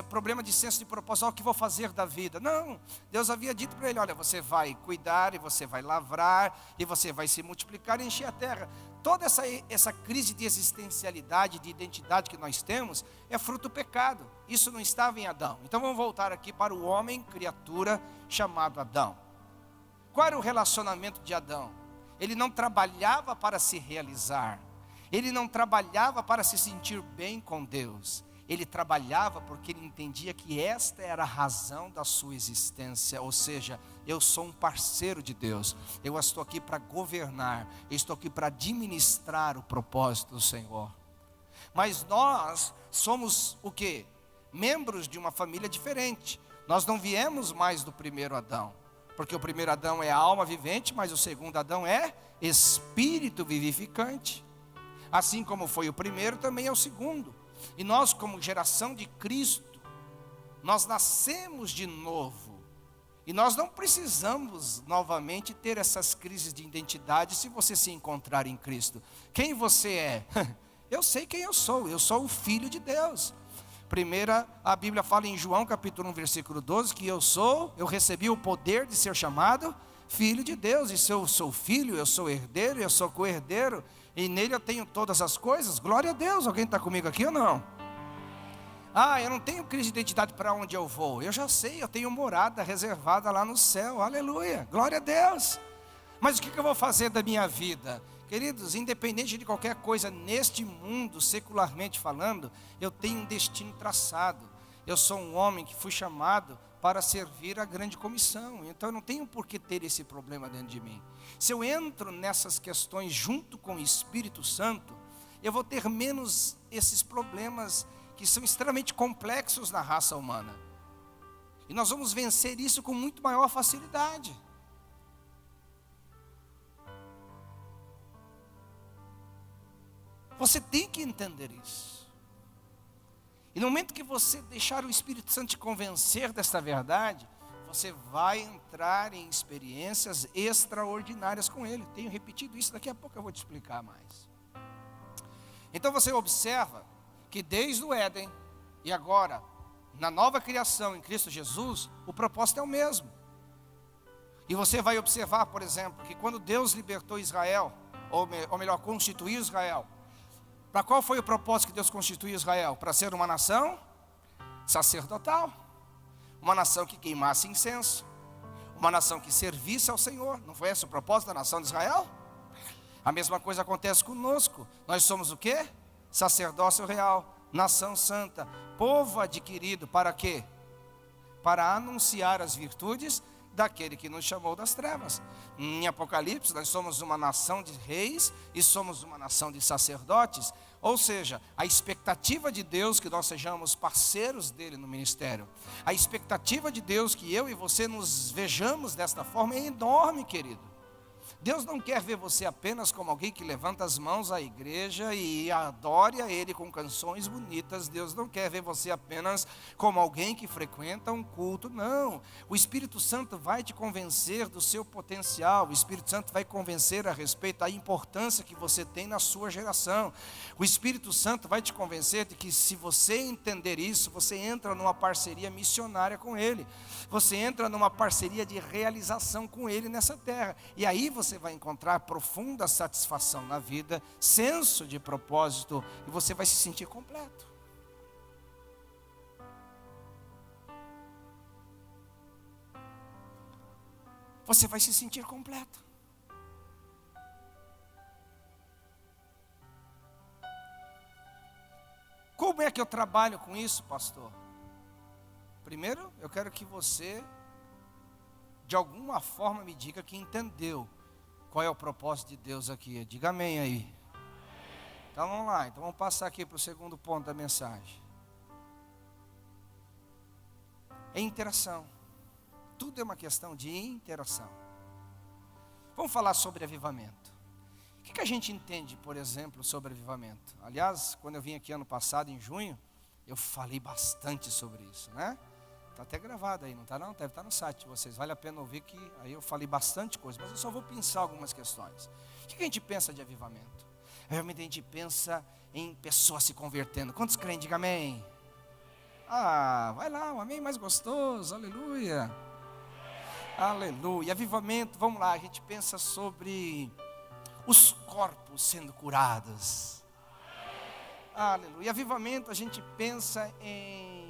problema de senso de propósito, o que vou fazer da vida? Não, Deus havia dito para ele, olha, você vai cuidar, e você vai lavrar, e você vai se multiplicar e encher a terra. Toda essa crise de existencialidade, de identidade que nós temos, é fruto do pecado. Isso não estava em Adão. Então vamos voltar aqui para o homem, criatura, chamado Adão. Qual era o relacionamento de Adão? Ele não trabalhava para se realizar, ele não trabalhava para se sentir bem com Deus. Ele trabalhava porque ele entendia que esta era a razão da sua existência, ou seja, eu sou um parceiro de Deus, eu estou aqui para governar, eu estou aqui para administrar o propósito do Senhor. Mas nós somos o quê? Membros de uma família diferente. Nós não viemos mais do primeiro Adão, porque o primeiro Adão é a alma vivente, mas o segundo Adão é espírito vivificante. Assim como foi o primeiro, também é o segundo. E nós, como geração de Cristo, nós nascemos de novo. E nós não precisamos novamente ter essas crises de identidade se você se encontrar em Cristo. Quem você é? Eu sei quem eu sou o Filho de Deus. Primeira, a Bíblia fala em João capítulo 1, versículo 12, que eu recebi o poder de ser chamado Filho de Deus. E se eu sou filho, eu sou herdeiro, eu sou co-herdeiro, e nele eu tenho todas as coisas. Glória a Deus. Alguém está comigo aqui ou não? Eu não tenho crise de identidade para onde eu vou. Eu já sei, eu tenho morada reservada lá no céu. Aleluia, glória a Deus. Mas o que eu vou fazer da minha vida? Queridos, independente de qualquer coisa neste mundo, secularmente falando, eu tenho um destino traçado. Eu sou um homem que fui chamado para servir a grande comissão. Então eu não tenho por que ter esse problema dentro de mim. Se eu entro nessas questões junto com o Espírito Santo, eu vou ter menos esses problemas que são extremamente complexos na raça humana. E nós vamos vencer isso com muito maior facilidade. Você tem que entender isso. E no momento que você deixar o Espírito Santo te convencer desta verdade, você vai entrar em experiências extraordinárias com Ele. Tenho repetido isso, daqui a pouco eu vou te explicar mais. Então você observa que desde o Éden e agora, na nova criação em Cristo Jesus, o propósito é o mesmo. E você vai observar, por exemplo, que quando Deus libertou Israel, ou melhor, constituiu Israel, para qual foi o propósito que Deus constituiu Israel? Para ser uma nação sacerdotal, uma nação que queimasse incenso, uma nação que servisse ao Senhor. Não foi esse o propósito da nação de Israel? A mesma coisa acontece conosco. Nós somos o quê? Sacerdócio real, nação santa, povo adquirido para quê? Para anunciar as virtudes daquele que nos chamou das trevas. Em Apocalipse, nós somos uma nação de reis e somos uma nação de sacerdotes. Ou seja, a expectativa de Deus que nós sejamos parceiros dele no ministério, a expectativa de Deus que eu e você nos vejamos desta forma é enorme, querido. Deus não quer ver você apenas como alguém que levanta as mãos à igreja e adore a Ele com canções bonitas. Deus não quer ver você apenas como alguém que frequenta um culto, não. O Espírito Santo vai te convencer do seu potencial. O Espírito Santo vai convencer a respeito da importância que você tem na sua geração. O Espírito Santo vai te convencer de que se você entender isso, você entra numa parceria missionária com Ele. Você entra numa parceria de realização com Ele nessa terra. E aí você vai encontrar profunda satisfação na vida, senso de propósito, e você vai se sentir completo. Você vai se sentir completo. Como é que eu trabalho com isso, pastor? Primeiro, eu quero que você, de alguma forma, me diga que entendeu qual é o propósito de Deus aqui. Diga amém aí. Então vamos lá, então vamos passar aqui para o segundo ponto da mensagem. É interação. Tudo é uma questão de interação. Vamos falar sobre avivamento. O que a gente entende, por exemplo, sobre avivamento? Aliás, quando eu vim aqui ano passado, em junho, eu falei bastante sobre isso, né? Está até gravado aí, não está não? Deve estar no site de vocês. Vale a pena ouvir que aí eu falei bastante coisa, mas eu só vou pensar algumas questões. O que a gente pensa de avivamento? Realmente a gente pensa em pessoas se convertendo. Quantos creem? Diga amém. Ah, vai lá, o amém mais gostoso, aleluia. Aleluia. Avivamento, vamos lá, a gente pensa sobre os corpos sendo curados. Aleluia. Avivamento, a gente pensa em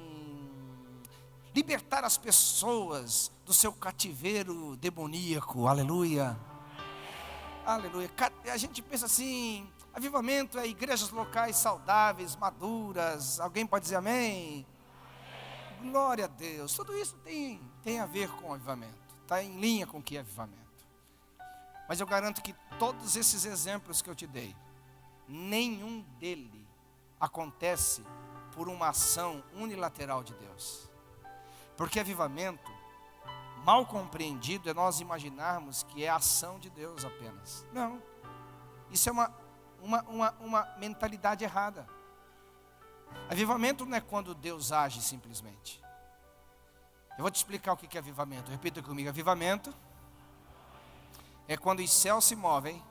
libertar as pessoas do seu cativeiro demoníaco, aleluia. Aleluia. A gente pensa assim, avivamento é igrejas locais saudáveis, maduras. Alguém pode dizer amém? Glória a Deus. Tudo isso tem a ver com avivamento. Está em linha com o que é avivamento. Mas eu garanto que todos esses exemplos que eu te dei, nenhum dele acontece por uma ação unilateral de Deus. Porque avivamento, mal compreendido, é nós imaginarmos que é a ação de Deus apenas. Não. Isso é uma mentalidade errada. Avivamento não é quando Deus age simplesmente. Eu vou te explicar o que é avivamento. Repita comigo. Avivamento é quando os céus se movem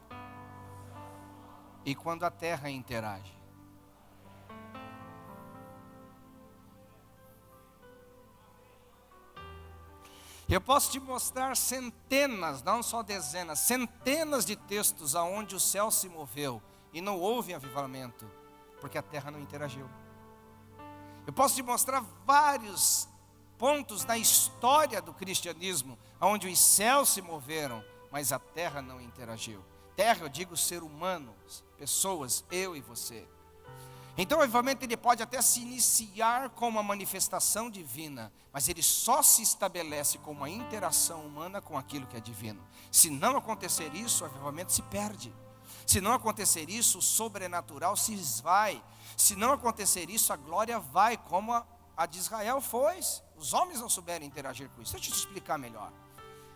e quando a terra interage. Eu posso te mostrar centenas, não só dezenas, centenas de textos aonde o céu se moveu e não houve avivamento, porque a terra não interagiu. Eu posso te mostrar vários pontos na história do cristianismo, onde os céus se moveram, mas a terra não interagiu. Terra, eu digo ser humano, pessoas, eu e você. Então o avivamento ele pode até se iniciar com uma manifestação divina, mas ele só se estabelece com uma interação humana com aquilo que é divino. Se não acontecer isso, o avivamento se perde. Se não acontecer isso, o sobrenatural se esvai. Se não acontecer isso, a glória vai, como a de Israel foi. Os homens não souberam interagir com isso. Deixa eu te explicar melhor.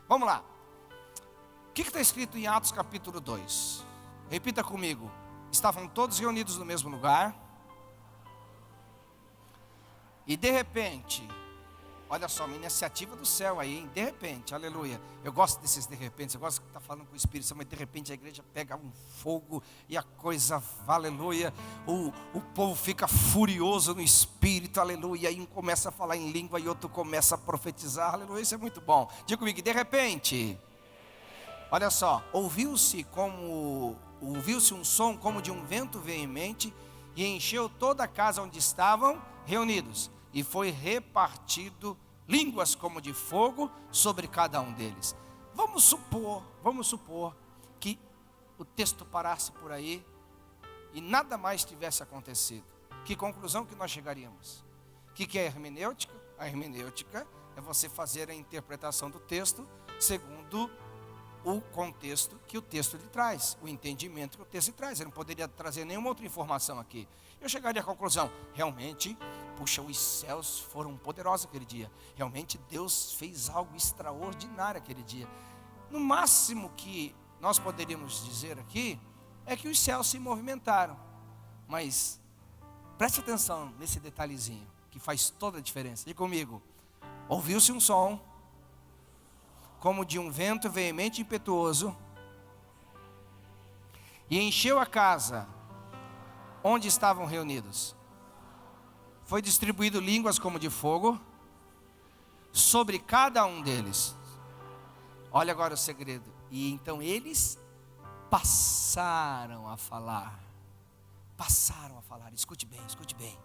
Vamos lá. O que está escrito em Atos capítulo 2? Repita comigo. estavam todos reunidos no mesmo lugar. E de repente, olha só, uma iniciativa do céu aí, hein? De repente, aleluia. Eu gosto desses de repente, eu gosto de estar falando com o Espírito Santo, mas de repente a igreja pega um fogo e a coisa, aleluia. O povo fica furioso no Espírito, aleluia. E um começa a falar em língua e outro começa a profetizar, aleluia. Isso é muito bom. Diga comigo, de repente, olha só, ouviu-se um som como de um vento veemente e encheu toda a casa onde estavam reunidos. E foi repartido línguas como de fogo sobre cada um deles. Vamos supor que o texto parasse por aí e nada mais tivesse acontecido. Que conclusão que nós chegaríamos? O que é a hermenêutica? A hermenêutica é você fazer a interpretação do texto segundo o contexto que o texto lhe traz, o entendimento que o texto lhe traz. Ele não poderia trazer nenhuma outra informação aqui. Eu chegaria à conclusão, realmente, puxa, os céus foram poderosos aquele dia. Realmente Deus fez algo extraordinário aquele dia. No máximo que nós poderíamos dizer aqui, é que os céus se movimentaram. Mas, preste atenção nesse detalhezinho, que faz toda a diferença. Diga comigo, ouviu-se um som, como de um vento veemente e impetuoso, e encheu a casa onde estavam reunidos. Foi distribuído línguas como de fogo sobre cada um deles. Olha agora o segredo. E então eles passaram a falar. Escute bem, escute bem.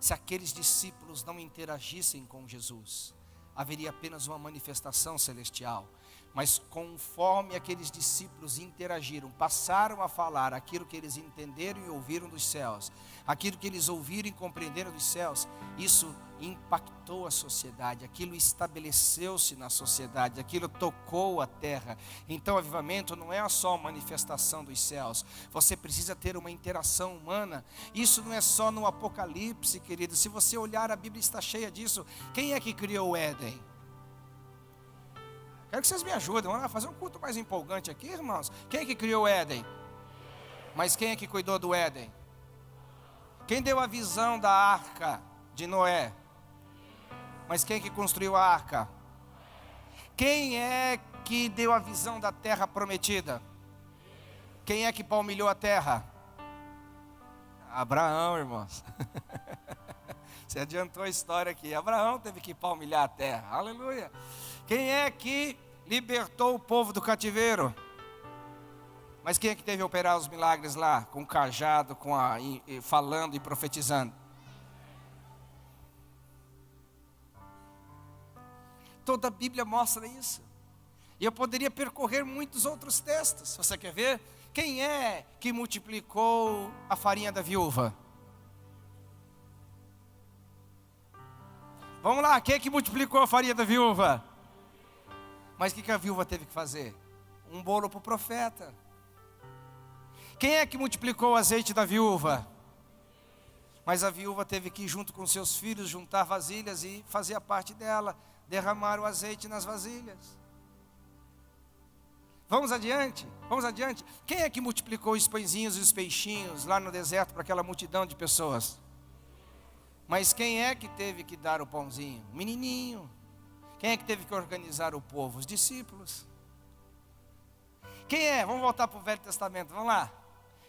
Se aqueles discípulos não interagissem com Jesus, haveria apenas uma manifestação celestial. Mas conforme aqueles discípulos interagiram, passaram a falar aquilo que eles entenderam e ouviram dos céus, aquilo que eles ouviram e compreenderam dos céus, isso impactou a sociedade, aquilo estabeleceu-se na sociedade, aquilo tocou a terra. Então, avivamento não é só uma manifestação dos céus, você precisa ter uma interação humana. Isso não é só no Apocalipse, querido. Se você olhar, a Bíblia está cheia disso. Quem é que criou o Éden? Quero que vocês me ajudem, vamos lá fazer um culto mais empolgante aqui, irmãos. Quem é que criou o Éden? Mas quem é que cuidou do Éden? Quem deu a visão da arca de Noé? Mas quem é que construiu a arca? Quem é que deu a visão da terra prometida? Quem é que palmilhou a terra? Abraão, irmãos. Você adiantou a história aqui. Abraão teve que palmilhar a terra. Aleluia. Quem é que libertou o povo do cativeiro? Mas quem é que teve que operar os milagres lá? Com o cajado, falando e profetizando? Toda a Bíblia mostra isso. E eu poderia percorrer muitos outros textos. Você quer ver? Quem é que multiplicou a farinha da viúva? Vamos lá, quem é que multiplicou a farinha da viúva? Mas o que a viúva teve que fazer? Um bolo para o profeta. Quem é que multiplicou o azeite da viúva? Mas a viúva teve que ir junto com seus filhos, juntar vasilhas e fazer a parte dela, derramar o azeite nas vasilhas. Vamos adiante, vamos adiante. Quem é que multiplicou os pãezinhos e os peixinhos lá no deserto para aquela multidão de pessoas? Mas quem é que teve que dar o pãozinho? O menininho. Quem é que teve que organizar o povo? Os discípulos. Quem é? Vamos voltar para o Velho Testamento, vamos lá.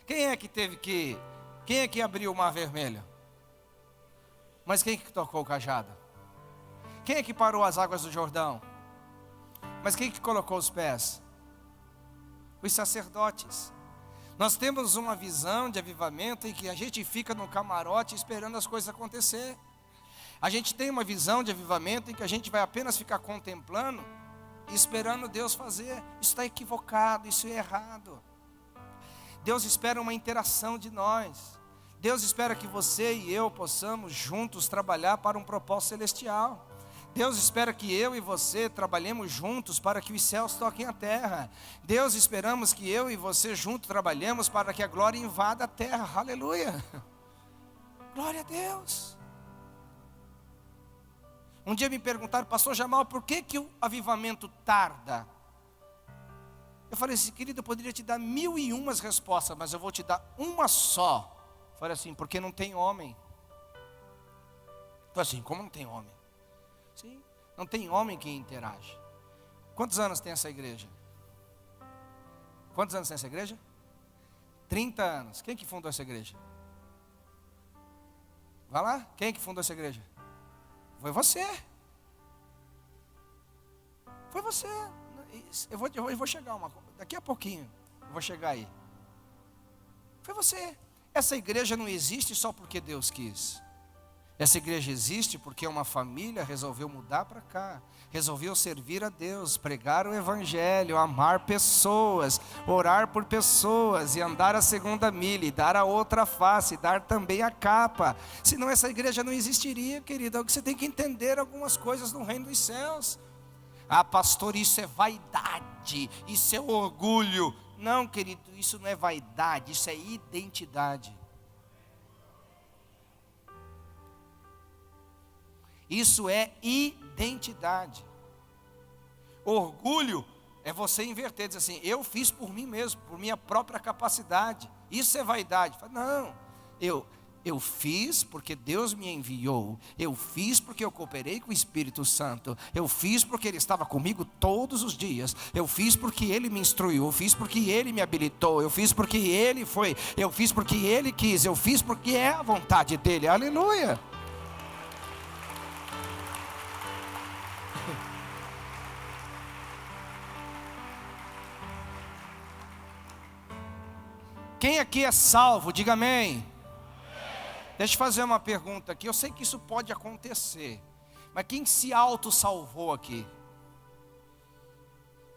Quem é que abriu o Mar Vermelho? Mas quem é que tocou o cajado? Quem é que parou as águas do Jordão? Mas quem é que colocou os pés? Os sacerdotes. Nós temos uma visão de avivamento em que a gente fica no camarote esperando as coisas acontecer. A gente tem uma visão de avivamento em que a gente vai apenas ficar contemplando e esperando Deus fazer. Isso está equivocado, isso é errado. Deus espera uma interação de nós. Deus espera que você e eu possamos juntos trabalhar para um propósito celestial. Deus espera que eu e você trabalhemos juntos para que os céus toquem a terra. Deus esperamos que eu e você juntos trabalhemos para que a glória invada a terra. Aleluia. Glória a Deus. Um dia me perguntaram, pastor Jamal, por que o avivamento tarda? Eu falei assim, querido, eu poderia te dar 1001 respostas, mas eu vou te dar uma só. Eu falei assim, porque não tem homem. Eu falei assim, como não tem homem? Sim, não tem homem que interage. Quantos anos tem essa igreja? Quantos anos tem essa igreja? 30 anos. Quem que fundou essa igreja? Vai lá, quem que fundou essa igreja? Foi você. Foi você. Eu vou chegar daqui a pouquinho. Eu vou chegar aí. Foi você. Essa igreja não existe só porque Deus quis. Essa igreja existe porque uma família resolveu mudar para cá, resolveu servir a Deus, pregar o evangelho, amar pessoas, orar por pessoas e andar a segunda milha, e dar a outra face, dar também a capa. Senão essa igreja não existiria, querido. Você tem que entender algumas coisas no reino dos céus. Ah, pastor, isso é vaidade, isso é orgulho. Não, querido, isso não é vaidade, isso é identidade. Isso é identidade. Orgulho é você inverter, dizer assim, eu fiz por mim mesmo, por minha própria capacidade. Isso é vaidade. Não, eu fiz porque Deus me enviou. Eu fiz porque eu cooperei com o Espírito Santo. Eu fiz porque Ele estava comigo todos os dias. Eu fiz porque Ele me instruiu. Eu fiz porque Ele me habilitou. Eu fiz porque Ele foi. Eu fiz porque Ele quis. Eu fiz porque é a vontade dEle. Aleluia. Quem aqui é salvo? Diga amém. Deixa eu fazer uma pergunta aqui. Eu sei que isso pode acontecer, mas quem se auto-salvou aqui?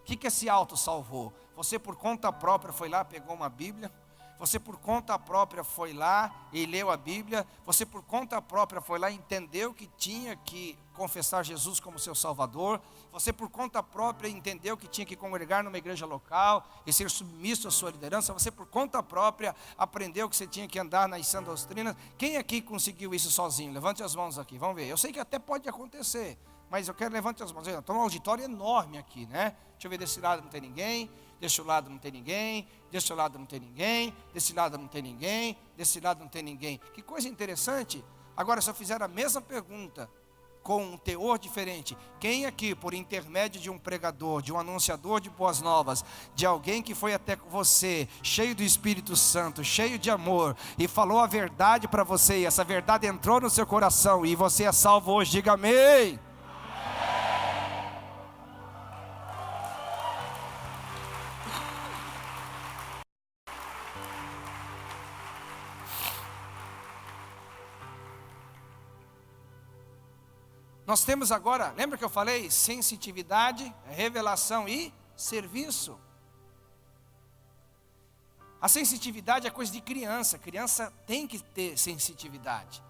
O que é se auto-salvou? Você por conta própria foi lá, pegou uma Bíblia? Você por conta própria foi lá e leu a Bíblia? Você por conta própria foi lá e entendeu que tinha que confessar Jesus como seu Salvador? Você por conta própria entendeu que tinha que congregar numa igreja local e ser submisso à sua liderança? Você por conta própria aprendeu que você tinha que andar nas sãs doutrinas? Quem aqui conseguiu isso sozinho? Levante as mãos aqui, vamos ver. Eu sei que até pode acontecer, mas eu quero levante as mãos. Estou num auditório enorme aqui, né? Deixa eu ver, desse lado não tem ninguém, desse lado não tem ninguém, desse lado não tem ninguém, desse lado não tem ninguém, desse lado não tem ninguém. Que coisa interessante. Agora, se eu fizer a mesma pergunta com um teor diferente, quem aqui, por intermédio de um pregador, de um anunciador de boas novas, de alguém que foi até você, cheio do Espírito Santo, cheio de amor, e falou a verdade para você, e essa verdade entrou no seu coração, e você é salvo hoje, diga amém. Nós temos agora, lembra que eu falei? Sensitividade, revelação e serviço. A sensitividade é coisa de criança. Criança tem que ter sensitividade.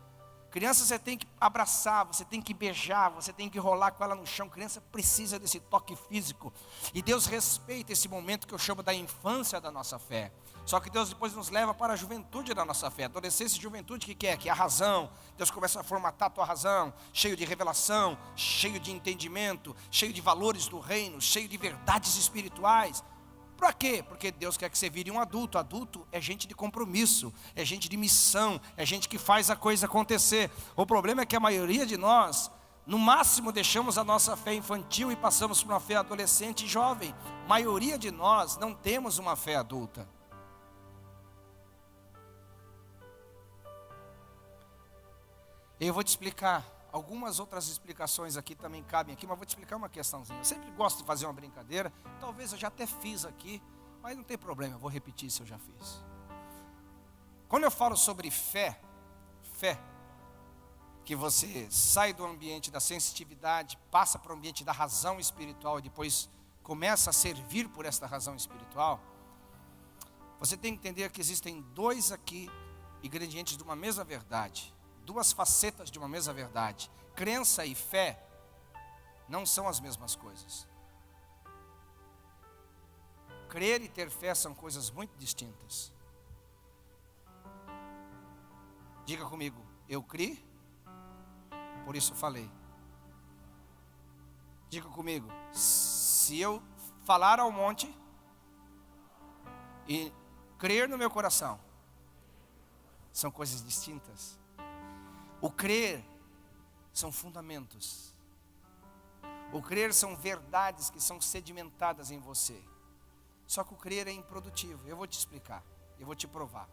Criança você tem que abraçar, você tem que beijar, você tem que rolar com ela no chão. Criança precisa desse toque físico. E Deus respeita esse momento que eu chamo da infância da nossa fé. Só que Deus depois nos leva para a juventude da nossa fé. Adolescência e juventude, o que é? Que é a razão. Deus começa a formatar a tua razão, cheio de revelação, cheio de entendimento, cheio de valores do reino, cheio de verdades espirituais. Para quê? Porque Deus quer que você vire um adulto. Adulto é gente de compromisso, é gente de missão, é gente que faz a coisa acontecer. O problema é que a maioria de nós, no máximo, deixamos a nossa fé infantil e passamos para uma fé adolescente e jovem. A maioria de nós não temos uma fé adulta. Eu vou te explicar, algumas outras explicações aqui também cabem aqui, mas vou te explicar uma questãozinha. Eu sempre gosto de fazer uma brincadeira, talvez eu já até fiz aqui, mas não tem problema, eu vou repetir se eu já fiz. Quando eu falo sobre fé, que você sai do ambiente da sensitividade, passa para o ambiente da razão espiritual e depois começa a servir por esta razão espiritual, você tem que entender que existem dois aqui ingredientes de uma mesma verdade. Duas facetas de uma mesma verdade. Crença e fé não são as mesmas coisas. Crer e ter fé são coisas muito distintas. Diga comigo, eu criei, por isso falei. Diga comigo, se eu falar ao monte, e crer no meu coração são coisas distintas. O crer são fundamentos. O crer são verdades que são sedimentadas em você. Só que o crer é improdutivo. Eu vou te explicar, eu vou te provar.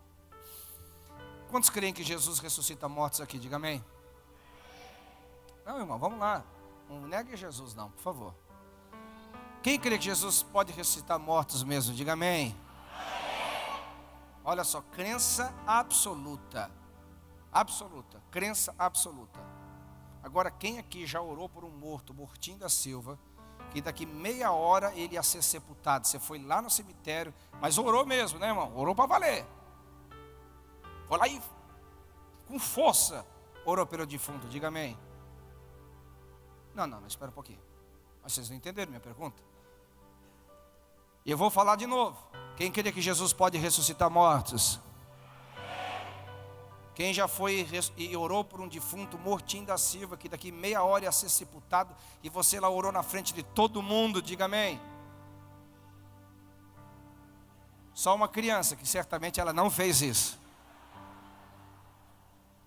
Quantos creem que Jesus ressuscita mortos aqui? Diga amém. Não, irmão, vamos lá. Não negue Jesus não, por favor. Quem crê que Jesus pode ressuscitar mortos mesmo? Diga amém. Olha só, crença absoluta. Absoluta, crença absoluta. Agora, quem aqui já orou por um morto, Mortinho da Silva, que daqui meia hora ele ia ser sepultado? Você foi lá no cemitério, mas orou mesmo, né, irmão? Orou para valer. Foi lá e com força orou pelo defunto, diga amém. Não, espera um pouquinho. Mas vocês não entenderam minha pergunta? E eu vou falar de novo. Quem crê que Jesus pode ressuscitar mortos? Quem já foi e orou por um defunto, Mortinho da Silva, que daqui meia hora ia ser sepultado, e você lá orou na frente de todo mundo, diga amém. Só uma criança, que certamente ela não fez isso.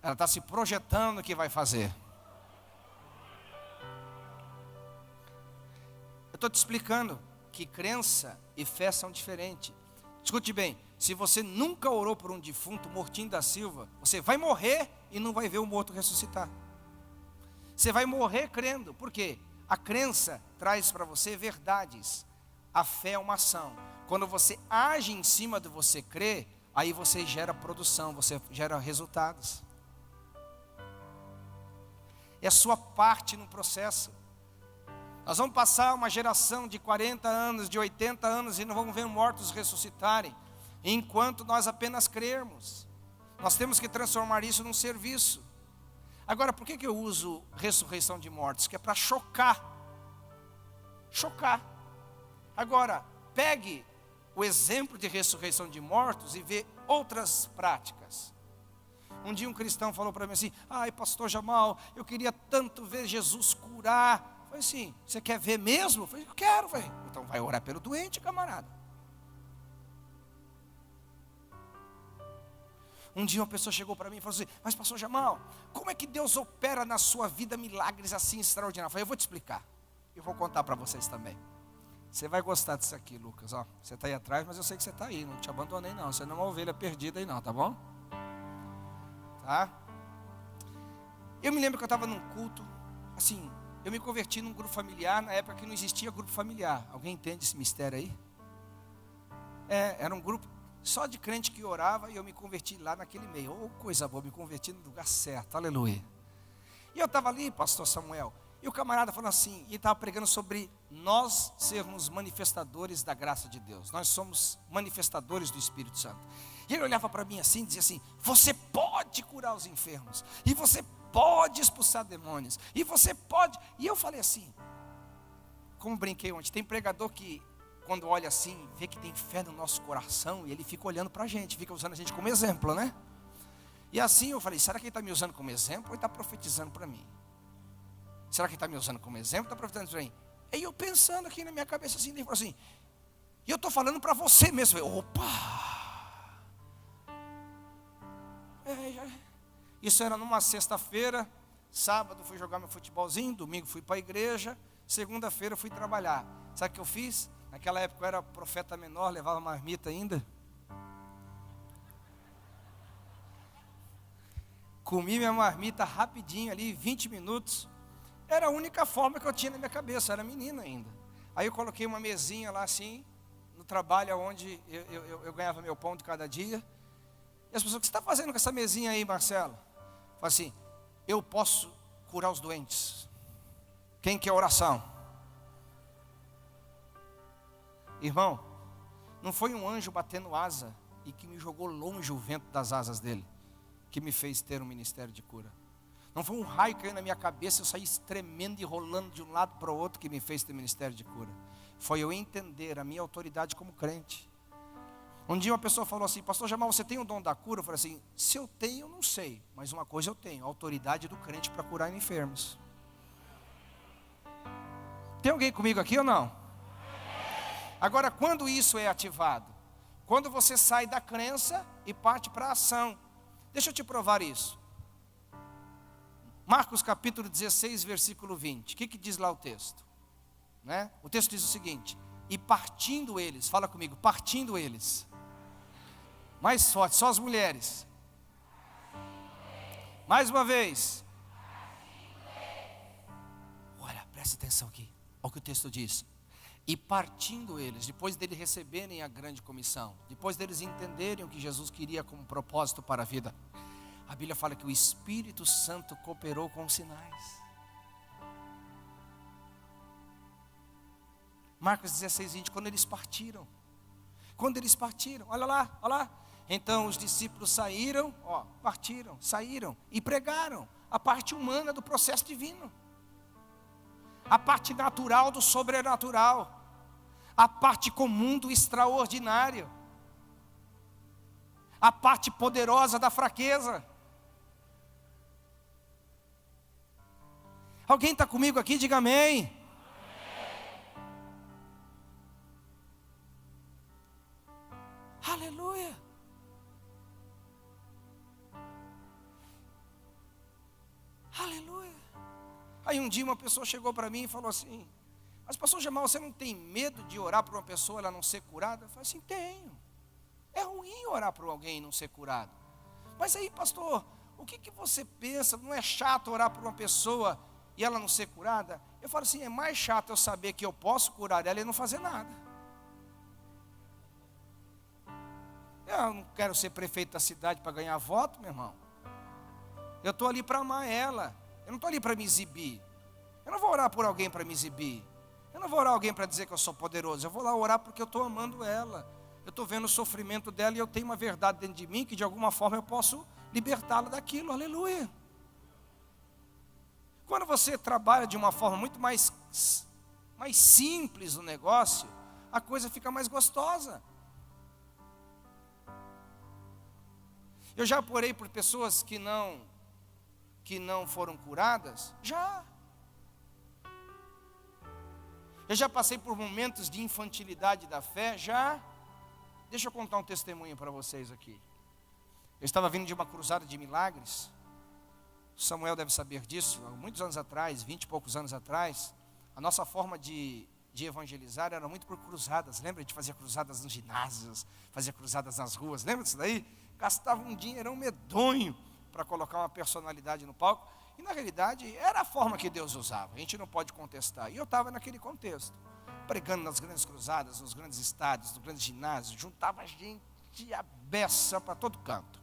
Ela está se projetando que vai fazer. Eu estou te explicando que crença e fé são diferentes. Escute bem, se você nunca orou por um defunto, Mortinho da Silva, você vai morrer e não vai ver o morto ressuscitar. Você vai morrer crendo, porque a crença traz para você verdades. A fé é uma ação. Quando você age em cima de você crer, aí você gera produção, você gera resultados. É a sua parte no processo. Nós vamos passar uma geração de 40 anos, de 80 anos e não vamos ver mortos ressuscitarem, enquanto nós apenas crermos. Nós temos que transformar isso num serviço. Agora, por que eu uso ressurreição de mortos? Que é para chocar. Chocar. Agora, pegue o exemplo de ressurreição de mortos e vê outras práticas. Um dia um cristão falou para mim assim: ai, pastor Jamal, eu queria tanto ver Jesus curar. Eu falei assim: você quer ver mesmo? Eu falei: eu quero, velho. Então vai orar pelo doente, camarada. Um dia uma pessoa chegou para mim e falou assim: mas pastor Jamal, como é que Deus opera na sua vida milagres assim extraordinários? Eu falei: eu vou te explicar. Eu vou contar para vocês também. Você vai gostar disso aqui, Lucas. Ó, você está aí atrás, mas eu sei que você está aí. Não te abandonei não. Você não é uma ovelha perdida aí não, tá bom? Tá? Eu me lembro que eu estava num culto, assim, eu me converti num grupo familiar, na época que não existia grupo familiar. Alguém entende esse mistério aí? Era um grupo só de crente que orava, e eu me converti lá naquele meio. Oh, coisa boa, me converti no lugar certo, aleluia. E eu estava ali, pastor Samuel, e o camarada falou assim, e estava pregando sobre nós sermos manifestadores da graça de Deus. Nós somos manifestadores do Espírito Santo. E ele olhava para mim assim, dizia assim: você pode curar os enfermos, e você pode expulsar demônios, e você pode. E eu falei assim, como brinquei ontem, tem pregador que quando olha assim, vê que tem fé no nosso coração, e ele fica olhando para a gente, fica usando a gente como exemplo, né? E assim eu falei: será que ele está me usando como exemplo ou ele está profetizando para mim? Será que ele está me usando como exemplo ou está profetizando para mim? E eu pensando aqui na minha cabeça assim, ele falou assim: e eu estou falando para você mesmo. Eu falei: opa! Isso era numa sexta-feira. Sábado fui jogar meu futebolzinho, domingo fui para a igreja, segunda-feira fui trabalhar. Sabe o que eu fiz? Naquela época eu era profeta menor, levava marmita ainda. Comi minha marmita rapidinho ali, 20 minutos. Era a única forma que eu tinha na minha cabeça, era menina ainda. Aí eu coloquei uma mesinha lá assim, no trabalho onde eu ganhava meu pão de cada dia. E as pessoas: o que você está fazendo com essa mesinha aí, Marcelo? Eu falei assim: eu posso curar os doentes. Quem quer oração? Irmão, não foi um anjo batendo asa e que me jogou longe o vento das asas dele, que me fez ter um ministério de cura. Não foi um raio que caiu na minha cabeça, eu saí tremendo e rolando de um lado para o outro, que me fez ter ministério de cura. Foi eu entender a minha autoridade como crente. Um dia uma pessoa falou assim: pastor Jamal, você tem o dom da cura? Eu falei assim: se eu tenho, eu não sei, mas uma coisa eu tenho: a autoridade do crente para curar enfermos. Tem alguém comigo aqui ou não? Agora, quando isso é ativado? Quando você sai da crença e parte para a ação. Deixa eu te provar isso. Marcos capítulo 16, versículo 20. O que diz lá o texto? Né? O texto diz o seguinte: e partindo eles, fala comigo, partindo eles. Mais forte, só as mulheres. Mais uma vez. Olha, presta atenção aqui. Olha o que o texto diz. E partindo eles, depois deles receberem a grande comissão, depois deles entenderem o que Jesus queria como propósito para a vida, a Bíblia fala que o Espírito Santo cooperou com os sinais. Marcos 16, 20, quando eles partiram, olha lá, então os discípulos saíram, saíram e pregaram a parte humana do processo divino, a parte natural do sobrenatural, a parte comum do extraordinário, a parte poderosa da fraqueza. Alguém está comigo aqui? Diga amém. Aleluia. Aleluia. Aí um dia uma pessoa chegou para mim e falou assim: mas pastor Jamal, você não tem medo de orar por uma pessoa ela não ser curada? Eu falei assim: tenho. É ruim orar por alguém e não ser curado. Mas aí, pastor, o que você pensa? Não é chato orar por uma pessoa e ela não ser curada? Eu falo assim: é mais chato eu saber que eu posso curar ela e não fazer nada. Eu não quero ser prefeito da cidade para ganhar voto, meu irmão. Eu estou ali para amar ela. Eu não estou ali para me exibir. Eu não vou orar por alguém para me exibir. Eu não vou orar alguém para dizer que eu sou poderoso. Eu vou lá orar porque eu estou amando ela. Eu estou vendo o sofrimento dela e eu tenho uma verdade dentro de mim que de alguma forma eu posso libertá-la daquilo. Aleluia. Quando você trabalha de uma forma muito mais simples no negócio, a coisa fica mais gostosa. Eu já orei por pessoas que não foram curadas? Já. Eu já passei por momentos de infantilidade da fé? Já. Deixa eu contar um testemunho para vocês aqui. Eu estava vindo de uma cruzada de milagres. Samuel deve saber disso. Há muitos anos atrás, 20 e poucos anos atrás, a nossa forma de evangelizar era muito por cruzadas. Lembra? A gente fazia cruzadas nos ginásios, fazia cruzadas nas ruas. Lembra disso daí? Gastava um dinheirão medonho para colocar uma personalidade no palco. E na realidade era a forma que Deus usava. A gente não pode contestar. E eu estava naquele contexto, pregando nas grandes cruzadas, nos grandes estádios, nos grandes ginásios. Juntava gente a beça para todo canto.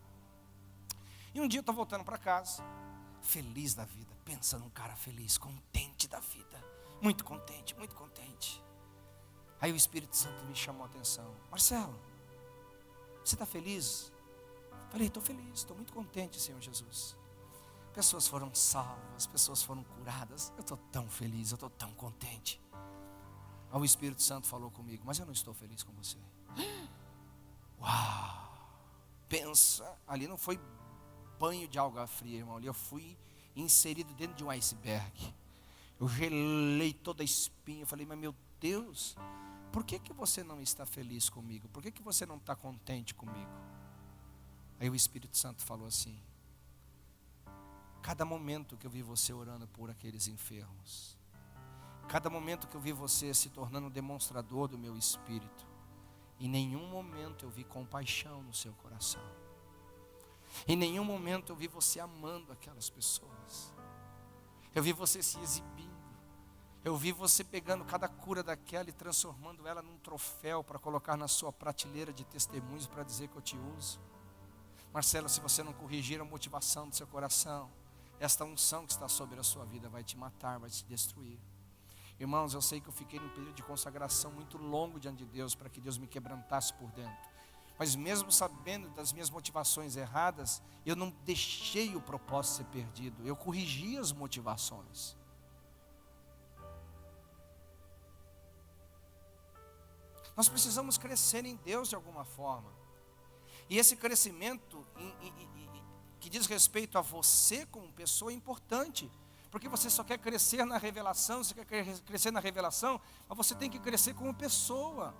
E um dia eu estou voltando para casa, feliz da vida. Pensa num cara feliz, contente da vida. Muito contente, muito contente. Aí o Espírito Santo me chamou a atenção. Marcelo, você está feliz? Falei, estou feliz, estou muito contente, Senhor Jesus. Pessoas foram salvas, pessoas foram curadas. Eu estou tão feliz, eu estou tão contente. Aí o Espírito Santo falou comigo: mas eu não estou feliz com você. Uau! Pensa, ali não foi banho de água fria, irmão. Ali eu fui inserido dentro de um iceberg. Eu gelei toda a espinha. Eu falei, mas meu Deus, por que você não está feliz comigo? Por que você não está contente comigo? Aí o Espírito Santo falou assim: cada momento que eu vi você orando por aqueles enfermos, cada momento que eu vi você se tornando um demonstrador do meu Espírito, em nenhum momento eu vi compaixão no seu coração. Em nenhum momento eu vi você amando aquelas pessoas. Eu vi você se exibindo. Eu vi você pegando cada cura daquela e transformando ela num troféu para colocar na sua prateleira de testemunhos para dizer que eu te uso. Marcelo, se você não corrigir a motivação do seu coração, esta unção que está sobre a sua vida vai te matar, vai te destruir. Irmãos, eu sei que eu fiquei num período de consagração muito longo diante de Deus, para que Deus me quebrantasse por dentro. Mas mesmo sabendo das minhas motivações erradas, eu não deixei o propósito ser perdido. Eu corrigi as motivações. Nós precisamos crescer em Deus de alguma forma. E esse crescimento que diz respeito a você como pessoa é importante. Porque você só quer crescer na revelação, você quer crescer na revelação, mas você tem que crescer como pessoa.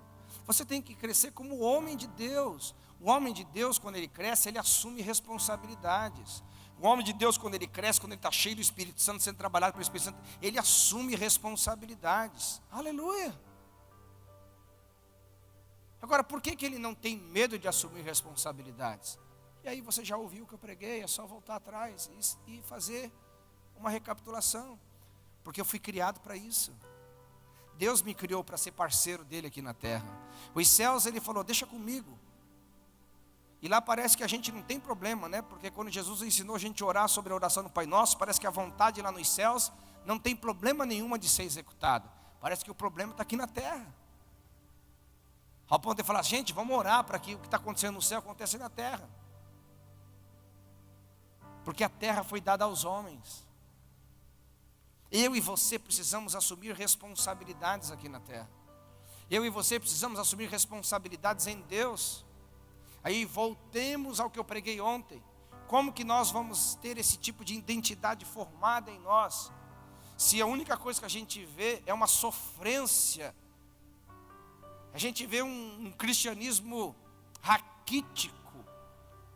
Você tem que crescer como homem de Deus. O homem de Deus, quando ele cresce, ele assume responsabilidades. O homem de Deus, quando ele cresce, quando ele está cheio do Espírito Santo, sendo trabalhado pelo Espírito Santo, ele assume responsabilidades. Aleluia! Agora, por que ele não tem medo de assumir responsabilidades? E aí você já ouviu o que eu preguei, é só voltar atrás e fazer uma recapitulação. Porque eu fui criado para isso. Deus me criou para ser parceiro dele aqui na terra. Os céus, ele falou, deixa comigo. E lá parece que a gente não tem problema, né? Porque quando Jesus ensinou a gente a orar sobre a oração do Pai Nosso, parece que a vontade lá nos céus não tem problema nenhuma de ser executado. Parece que o problema está aqui na terra. Ao ponto de falar, gente, vamos orar para que o que está acontecendo no céu aconteça na terra. Porque a terra foi dada aos homens. Eu e você precisamos assumir responsabilidades aqui na terra. Eu e você precisamos assumir responsabilidades em Deus. Aí voltemos ao que eu preguei ontem. Como que nós vamos ter esse tipo de identidade formada em nós? Se a única coisa que a gente vê é uma sofrência. A gente vê um cristianismo raquítico,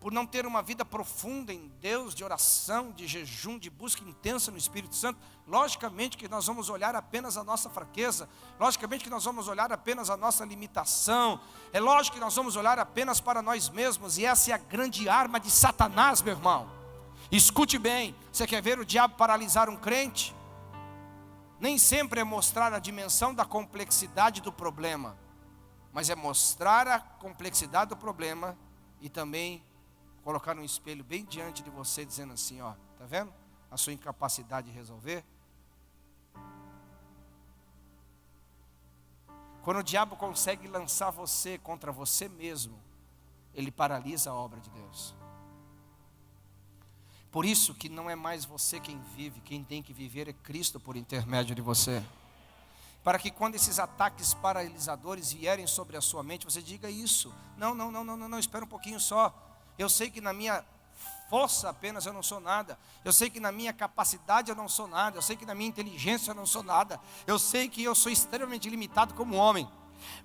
por não ter uma vida profunda em Deus, de oração, de jejum, de busca intensa no Espírito Santo. Logicamente que nós vamos olhar apenas a nossa fraqueza, logicamente que nós vamos olhar apenas a nossa limitação, é lógico que nós vamos olhar apenas para nós mesmos, e essa é a grande arma de Satanás, meu irmão. Escute bem, você quer ver o diabo paralisar um crente? Nem sempre é mostrar a dimensão da complexidade do problema, mas é mostrar a complexidade do problema e também colocar um espelho bem diante de você, dizendo assim, ó, tá vendo? A sua incapacidade de resolver. Quando o diabo consegue lançar você contra você mesmo, ele paralisa a obra de Deus. Por isso que não é mais você quem vive, quem tem que viver é Cristo por intermédio de você. Para que quando esses ataques paralisadores vierem sobre a sua mente, você diga isso. Não, espera um pouquinho só. Eu sei que na minha força apenas eu não sou nada. Eu sei que na minha capacidade eu não sou nada. Eu sei que na minha inteligência eu não sou nada. Eu sei que eu sou extremamente limitado como homem.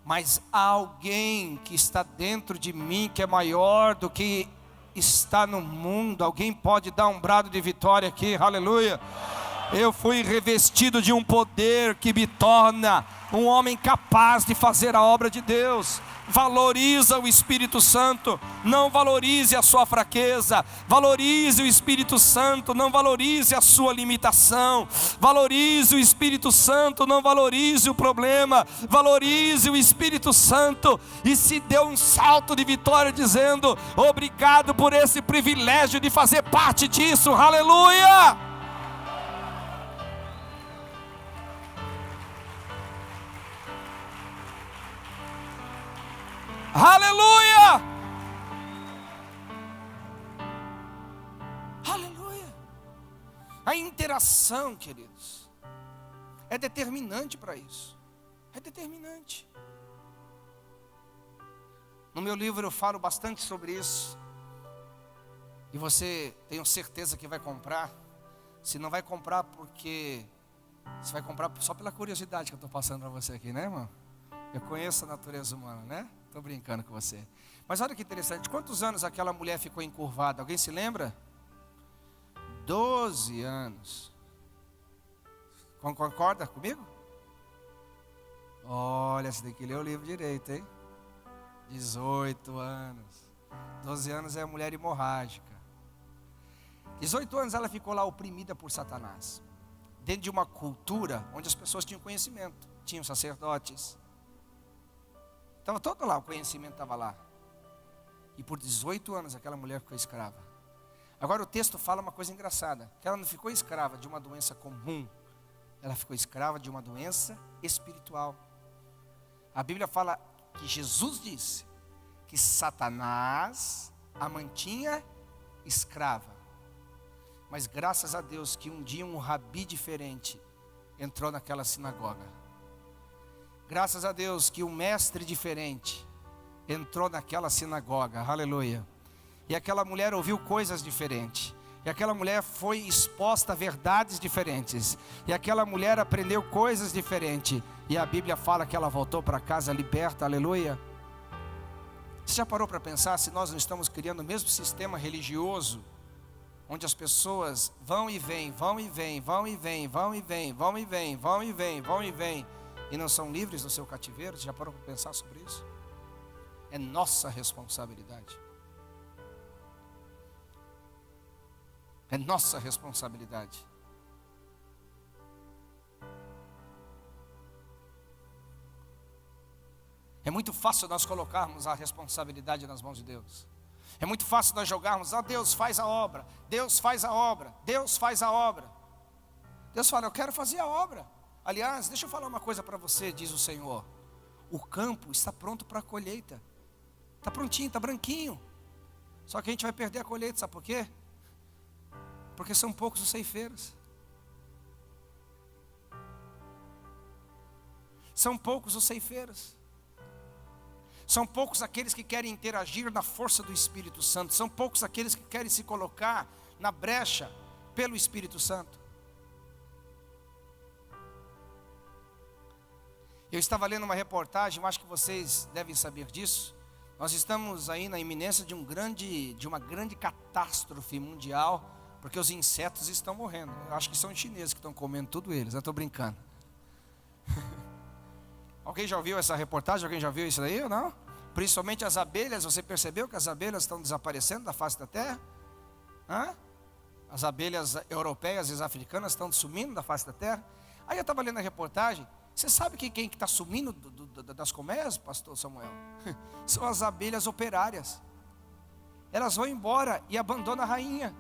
Mas há alguém que está dentro de mim que é maior do que está no mundo. Alguém pode dar um brado de vitória aqui, aleluia. Eu fui revestido de um poder que me torna um homem capaz de fazer a obra de Deus. Valoriza o Espírito Santo, não valorize a sua fraqueza. Valorize o Espírito Santo, não valorize a sua limitação. Valorize o Espírito Santo, não valorize o problema. Valorize o Espírito Santo e se dê um salto de vitória dizendo, obrigado por esse privilégio de fazer parte disso, aleluia. Aleluia! Aleluia! A interação, queridos, é determinante para isso. É determinante. No meu livro eu falo bastante sobre isso. E você, tenho certeza que vai comprar. Se não vai comprar porque você vai comprar só pela curiosidade que eu estou passando para você aqui, né, irmão? Eu conheço a natureza humana, né? Estou brincando com você. Mas olha que interessante, quantos anos aquela mulher ficou encurvada? Alguém se lembra? 12 anos. Concorda comigo? Olha, você tem que ler o livro direito, hein? 18 anos. 12 anos é a mulher hemorrágica. 18 anos ela ficou lá oprimida por Satanás. Dentro de uma cultura onde as pessoas tinham conhecimento. Tinham sacerdotes. Estava todo lá, o conhecimento estava lá. E por 18 anos aquela mulher ficou escrava. Agora o texto fala uma coisa engraçada. Que ela não ficou escrava de uma doença comum. Ela ficou escrava de uma doença espiritual. A Bíblia fala que Jesus disse que Satanás a mantinha escrava. Mas graças a Deus que um dia um rabi diferente entrou naquela sinagoga. Graças a Deus que um mestre diferente entrou naquela sinagoga, aleluia. E aquela mulher ouviu coisas diferentes. E aquela mulher foi exposta a verdades diferentes. E aquela mulher aprendeu coisas diferentes. E a Bíblia fala que ela voltou para casa liberta, aleluia. Você já parou para pensar se nós não estamos criando o mesmo sistema religioso, onde as pessoas vão e vêm, vão e vêm, vão e vêm, vão e vêm, vão e vêm, vão e vêm, vão e vêm, e não são livres no seu cativeiro? Você já parou para pensar sobre isso? É nossa responsabilidade. É nossa responsabilidade. É muito fácil nós colocarmos a responsabilidade nas mãos de Deus. É muito fácil nós jogarmos, Deus faz a obra, Deus faz a obra, Deus faz a obra. Deus fala, eu quero fazer a obra. Aliás, deixa eu falar uma coisa para você, diz o Senhor. O campo está pronto para a colheita. Está prontinho, está branquinho. Só que a gente vai perder a colheita, sabe por quê? Porque são poucos os ceifeiros. São poucos os ceifeiros. São poucos aqueles que querem interagir na força do Espírito Santo. São poucos aqueles que querem se colocar na brecha pelo Espírito Santo. Eu estava lendo uma reportagem, eu acho que vocês devem saber disso. Nós estamos aí na iminência de uma grande catástrofe mundial, porque os insetos estão morrendo. Eu acho que são os chineses que estão comendo tudo eles, eu estou brincando. Alguém já ouviu essa reportagem? Alguém já viu isso aí ou não? Principalmente as abelhas, você percebeu que as abelhas estão desaparecendo da face da terra? As abelhas europeias e as africanas estão sumindo da face da terra? Aí eu estava lendo a reportagem, você sabe que quem está sumindo das colmeias, pastor Samuel? São as abelhas operárias. Elas vão embora e abandonam a rainha.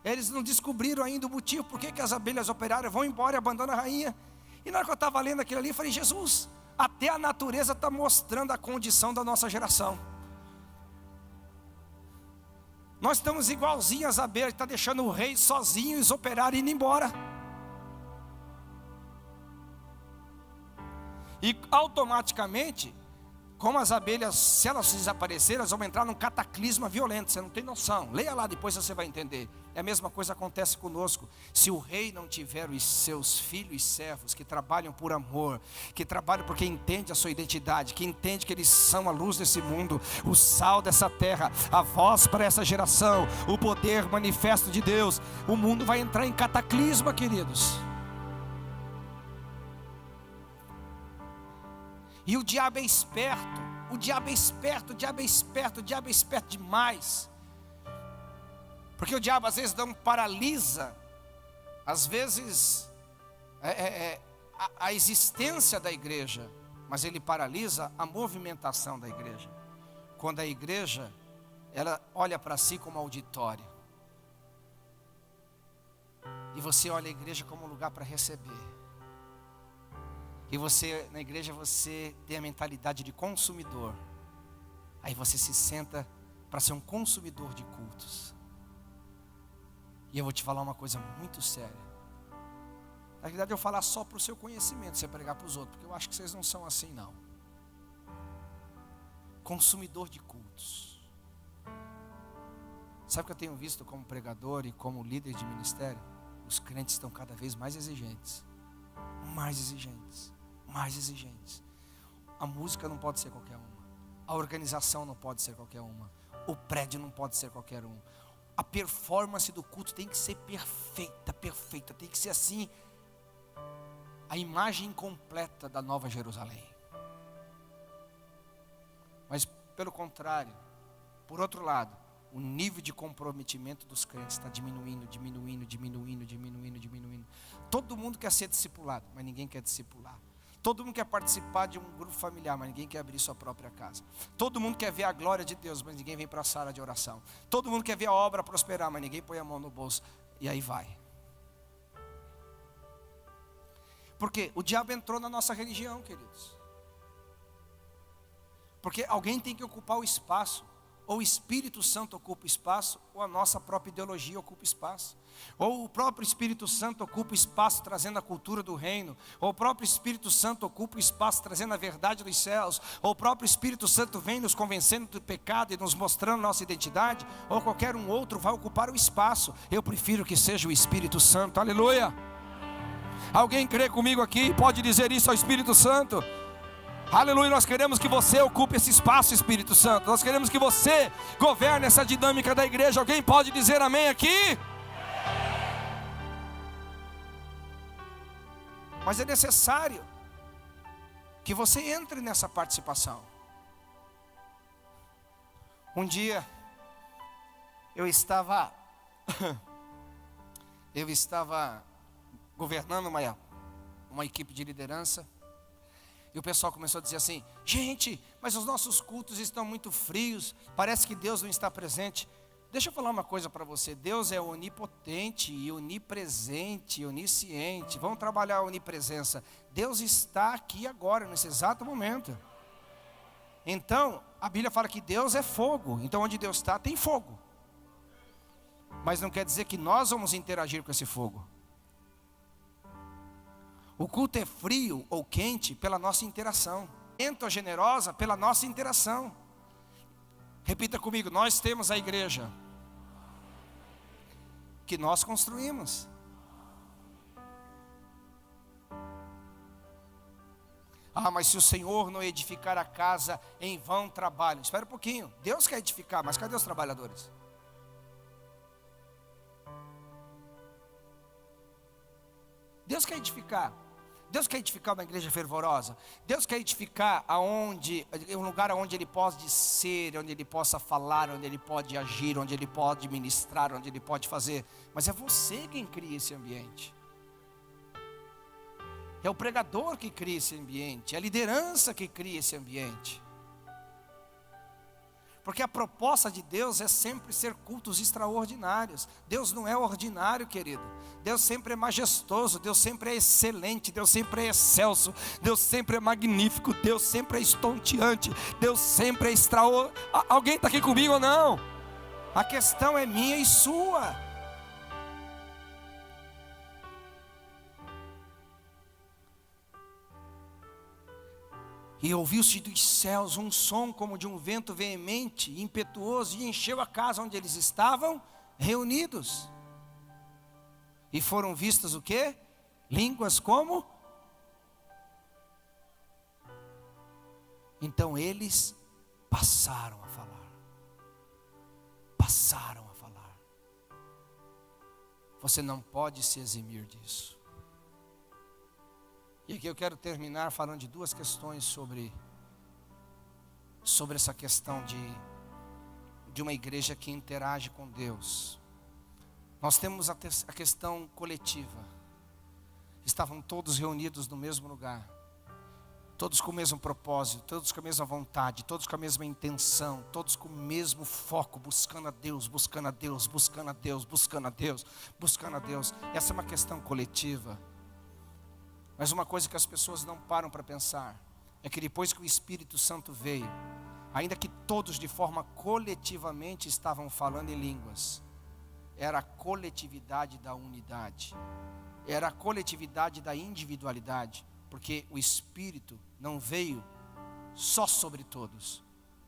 Eles não descobriram ainda o motivo por que as abelhas operárias vão embora e abandonam a rainha. E na hora que eu estava lendo aquilo ali, eu falei, Jesus, até a natureza está mostrando a condição da nossa geração. Nós estamos igualzinhos às abelhas, está deixando o rei sozinho e os operários indo embora. E automaticamente, como as abelhas, se elas desaparecerem, elas vão entrar num cataclisma violento, você não tem noção. Leia lá, depois você vai entender. É a mesma coisa acontece conosco. Se o rei não tiver os seus filhos e servos que trabalham por amor, que trabalham porque entende a sua identidade, que entende que eles são a luz desse mundo, o sal dessa terra, a voz para essa geração, o poder manifesto de Deus, o mundo vai entrar em cataclisma, queridos. E o diabo é esperto, o diabo é esperto, o diabo é esperto, o diabo é esperto demais. Porque o diabo às vezes não paralisa, às vezes a existência da igreja, mas ele paralisa a movimentação da igreja. Quando a igreja, ela olha para si como auditório. E você olha a igreja como um lugar para receber. E você, na igreja, você tem a mentalidade de consumidor. Aí você se senta para ser um consumidor de cultos. E eu vou te falar uma coisa muito séria. Na verdade, eu vou falar só para o seu conhecimento, você pregar para os outros, porque eu acho que vocês não são assim, não. Consumidor de cultos. Sabe o que eu tenho visto como pregador e como líder de ministério? Os crentes estão cada vez mais exigentes. Mais exigentes. Mais exigentes. A música não pode ser qualquer uma. A organização não pode ser qualquer uma. O prédio não pode ser qualquer um. A performance do culto tem que ser perfeita, perfeita. Tem que ser assim, a imagem completa da Nova Jerusalém. Mas pelo contrário, por outro lado, o nível de comprometimento dos crentes está diminuindo. Todo mundo quer ser discipulado, mas ninguém quer discipular. Todo mundo quer participar de um grupo familiar, mas ninguém quer abrir sua própria casa. Todo mundo quer ver a glória de Deus, mas ninguém vem para a sala de oração. Todo mundo quer ver a obra prosperar, mas ninguém põe a mão no bolso. E aí vai. Porque o diabo entrou na nossa religião, queridos. Porque alguém tem que ocupar o espaço. ou o Espírito Santo ocupa espaço, ou a nossa própria ideologia ocupa espaço. Ou o próprio Espírito Santo ocupa espaço trazendo a cultura do reino, ou o próprio Espírito Santo ocupa espaço trazendo a verdade dos céus, ou o próprio Espírito Santo vem nos convencendo do pecado e nos mostrando nossa identidade, ou qualquer um outro vai ocupar o espaço. Eu prefiro que seja o Espírito Santo, aleluia. Alguém crê comigo aqui e pode dizer isso ao Espírito Santo? Aleluia, nós queremos que você ocupe esse espaço, Espírito Santo. Nós queremos que você governe essa dinâmica da igreja. Alguém pode dizer amém aqui? Mas é necessário que você entre nessa participação. Um dia, eu estava governando uma equipe de liderança. E o pessoal começou a dizer assim: gente, mas os nossos cultos estão muito frios, parece que Deus não está presente. Deixa eu falar uma coisa para você: Deus é onipotente e onipresente, onisciente. Vamos trabalhar a onipresença. Deus está aqui agora, nesse exato momento. Então, a Bíblia fala que Deus é fogo. Então, onde Deus está, tem fogo. Mas não quer dizer que nós vamos interagir com esse fogo. O culto é frio ou quente pela nossa interação. Lento ou generosa pela nossa interação. Repita comigo: nós temos a igreja que nós construímos. Ah, mas se o Senhor não edificar a casa, em vão trabalho. Espera um pouquinho, Deus quer edificar, mas cadê os trabalhadores? Deus quer edificar. Deus quer edificar uma igreja fervorosa. Deus quer edificar um lugar onde Ele pode ser, onde Ele possa falar, onde Ele pode agir, onde Ele pode ministrar, onde Ele pode fazer. Mas é você quem cria esse ambiente. É o pregador que cria esse ambiente. É a liderança que cria esse ambiente. Porque a proposta de Deus é sempre ser cultos extraordinários. Deus não é ordinário, querido. Deus sempre é majestoso, Deus sempre é excelente, Deus sempre é excelso, Deus sempre é magnífico, Deus sempre é estonteante, Deus sempre é extraordinário. Alguém está aqui comigo ou não? A questão é minha e sua. E ouviu-se dos céus um som como de um vento veemente e impetuoso, e encheu a casa onde eles estavam reunidos. E foram vistas o quê? Línguas como? Então eles passaram a falar. Passaram a falar. Você não pode se eximir disso. E aqui eu quero terminar falando de duas questões sobre essa questão de uma igreja que interage com Deus. Nós temos a questão coletiva. Estavam todos reunidos no mesmo lugar, todos com o mesmo propósito, todos com a mesma vontade, todos com a mesma intenção, todos com o mesmo foco, buscando a Deus, buscando a Deus, buscando a Deus, buscando a Deus, buscando a Deus. Essa é uma questão coletiva. Mas uma coisa que as pessoas não param para pensar é que depois que o Espírito Santo veio, ainda que todos de forma coletivamente estavam falando em línguas, era a coletividade da unidade, era a coletividade da individualidade, porque o Espírito não veio só sobre todos,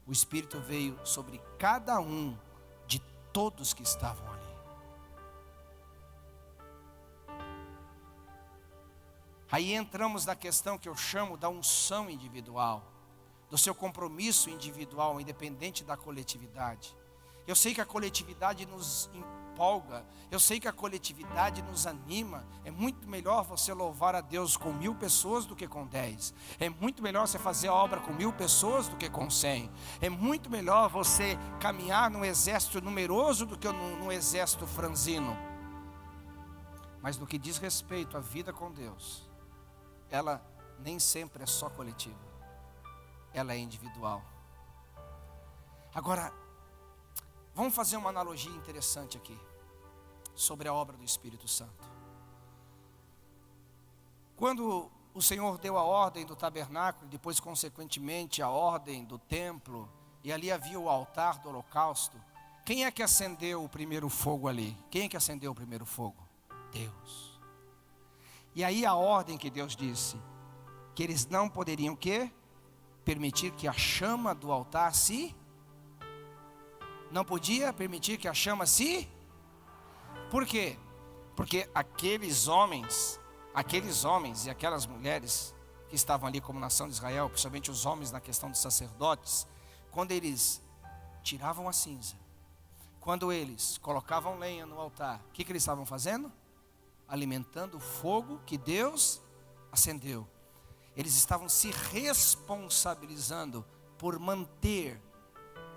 o Espírito veio sobre cada um de todos que estavam ali. Aí entramos na questão que eu chamo da unção individual, do seu compromisso individual, independente da coletividade. Eu sei que a coletividade nos empolga, eu sei que a coletividade nos anima. É muito melhor você louvar a Deus com 1000 pessoas do que com 10. É muito melhor você fazer a obra com 1000 pessoas do que com 100. É muito melhor você caminhar num exército numeroso do que num exército franzino. Mas no que diz respeito à vida com Deus, ela nem sempre é só coletiva, ela é individual. Agora, vamos fazer uma analogia interessante aqui, sobre a obra do Espírito Santo. Quando o Senhor deu a ordem do tabernáculo, depois consequentemente a ordem do templo, e ali havia o altar do holocausto, quem é que acendeu o primeiro fogo ali? Quem é que acendeu o primeiro fogo? Deus. E aí a ordem que Deus disse, que eles não poderiam o quê? Permitir que a chama do altar não podia permitir que a chama Por quê? Porque aqueles homens e aquelas mulheres que estavam ali como nação de Israel, principalmente os homens na questão dos sacerdotes, quando eles tiravam a cinza, quando eles colocavam lenha no altar, o que eles estavam fazendo? Alimentando o fogo que Deus acendeu. Eles estavam se responsabilizando por manter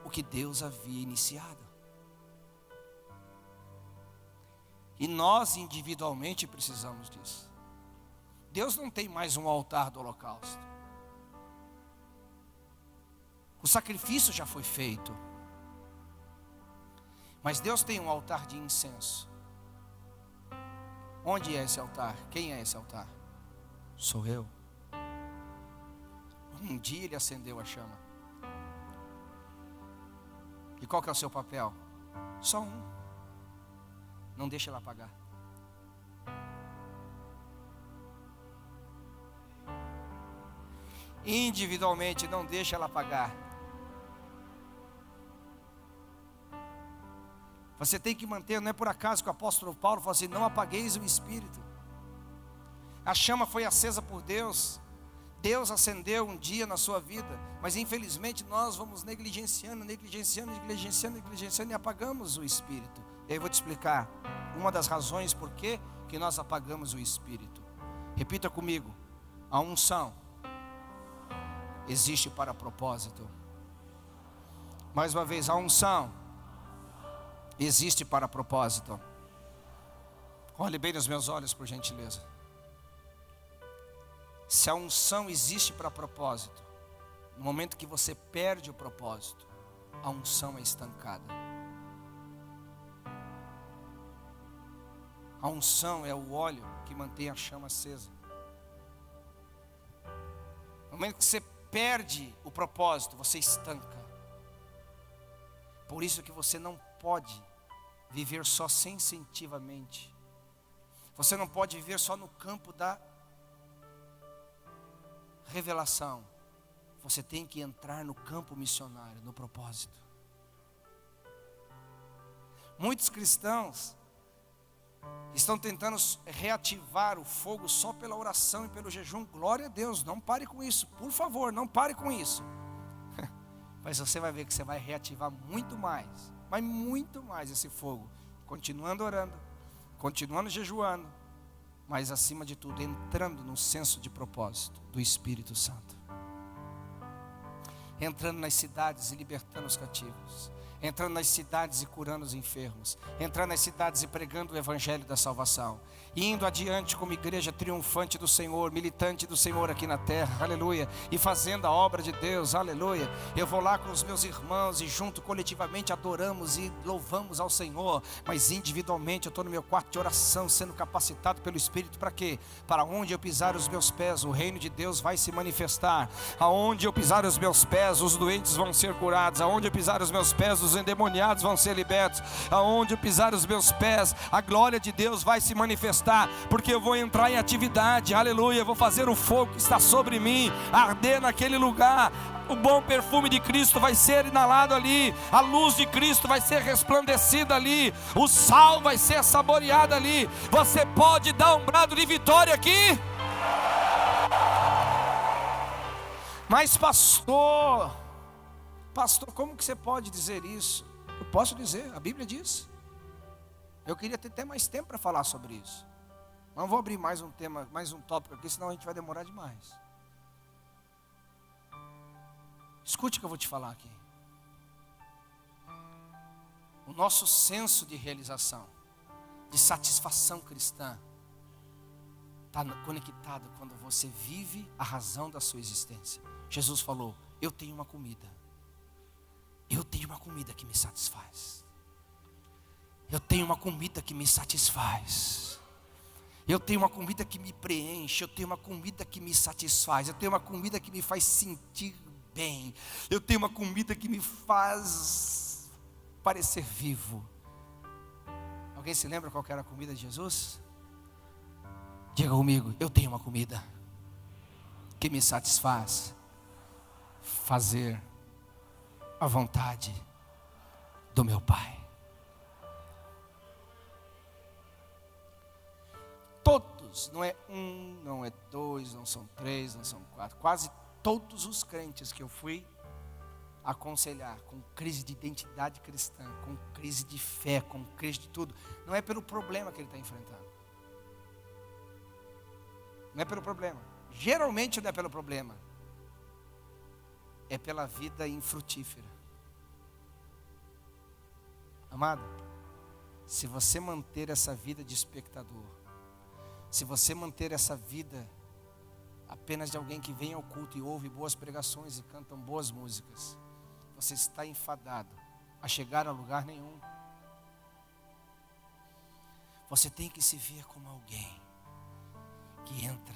o que Deus havia iniciado. E nós individualmente precisamos disso. Deus não tem mais um altar do holocausto. O sacrifício já foi feito. Mas Deus tem um altar de incenso. Onde é esse altar? Quem é esse altar? Sou eu. Um dia ele acendeu a chama. E qual que é o seu papel? Só um. Não deixa ela apagar. Individualmente, não deixa ela apagar. Você tem que manter, não é por acaso que o apóstolo Paulo falou assim: não apagueis o espírito. A chama foi acesa por Deus. Deus acendeu um dia na sua vida, mas infelizmente nós vamos negligenciando e apagamos o espírito. E aí eu vou te explicar uma das razões por que nós apagamos o espírito. Repita comigo: a unção existe para propósito. Mais uma vez, a unção existe para propósito. Olhe bem nos meus olhos, por gentileza. Se a unção existe para propósito, no momento que você perde o propósito, a unção é estancada. A unção é o óleo que mantém a chama acesa. No momento que você perde o propósito, você estanca. Por isso que você não pode viver só sensitivamente. Você não pode viver só no campo da revelação. Você tem que entrar no campo missionário, no propósito. Muitos cristãos estão tentando reativar o fogo só pela oração e pelo jejum. Glória a Deus, não pare com isso, por favor, não pare com isso. Mas você vai ver que você vai reativar muito mais, mas muito mais esse fogo, continuando orando, continuando jejuando, mas acima de tudo, entrando no senso de propósito do Espírito Santo. Entrando nas cidades e libertando os cativos. Entrando nas cidades e curando os enfermos. Entrando nas cidades e pregando o evangelho da salvação. Indo adiante como igreja triunfante do Senhor, militante do Senhor aqui na terra, aleluia. E fazendo a obra de Deus, aleluia. Eu vou lá com os meus irmãos e junto coletivamente adoramos e louvamos ao Senhor. Mas individualmente eu estou no meu quarto de oração, sendo capacitado pelo Espírito para quê? Para onde eu pisar os meus pés, o reino de Deus vai se manifestar. Aonde eu pisar os meus pés, os doentes vão ser curados. Aonde eu pisar os meus pés, os endemoniados vão ser libertos. Aonde eu pisar os meus pés, a glória de Deus vai se manifestar, porque eu vou entrar em atividade, aleluia. Eu vou fazer o fogo que está sobre mim arder naquele lugar. O bom perfume de Cristo vai ser inalado ali, a luz de Cristo vai ser resplandecida ali, o sal vai ser saboreado ali. Você pode dar um brado de vitória aqui? Mas pastor, como que você pode dizer isso? Eu posso dizer, a Bíblia diz. Eu queria ter até mais tempo para falar sobre isso. Não vou abrir mais um tema, mais um tópico aqui, senão a gente vai demorar demais. Escute o que eu vou te falar aqui. O nosso senso de realização, de satisfação cristã, está conectado quando você vive a razão da sua existência. Jesus falou: eu tenho uma comida. Eu tenho uma comida que me satisfaz. Eu tenho uma comida que me satisfaz. Eu tenho uma comida que me preenche. Eu tenho uma comida que me satisfaz. Eu tenho uma comida que me faz sentir bem. Eu tenho uma comida que me faz parecer vivo. Alguém se lembra qual que era a comida de Jesus? Diga comigo, eu tenho uma comida que me satisfaz fazer a vontade do meu Pai. Todos, não é um, não é dois, não são três, não são quatro, quase todos os crentes que eu fui aconselhar com crise de identidade cristã, com crise de fé, com crise de tudo, não é pelo problema que ele está enfrentando. Não é pelo problema. Geralmente não é pelo problema. É pela vida infrutífera. Amado, se você manter essa vida de espectador, se você manter essa vida apenas de alguém que vem ao culto e ouve boas pregações e cantam boas músicas, você está enfadado a chegar a lugar nenhum. Você tem que se ver como alguém que entra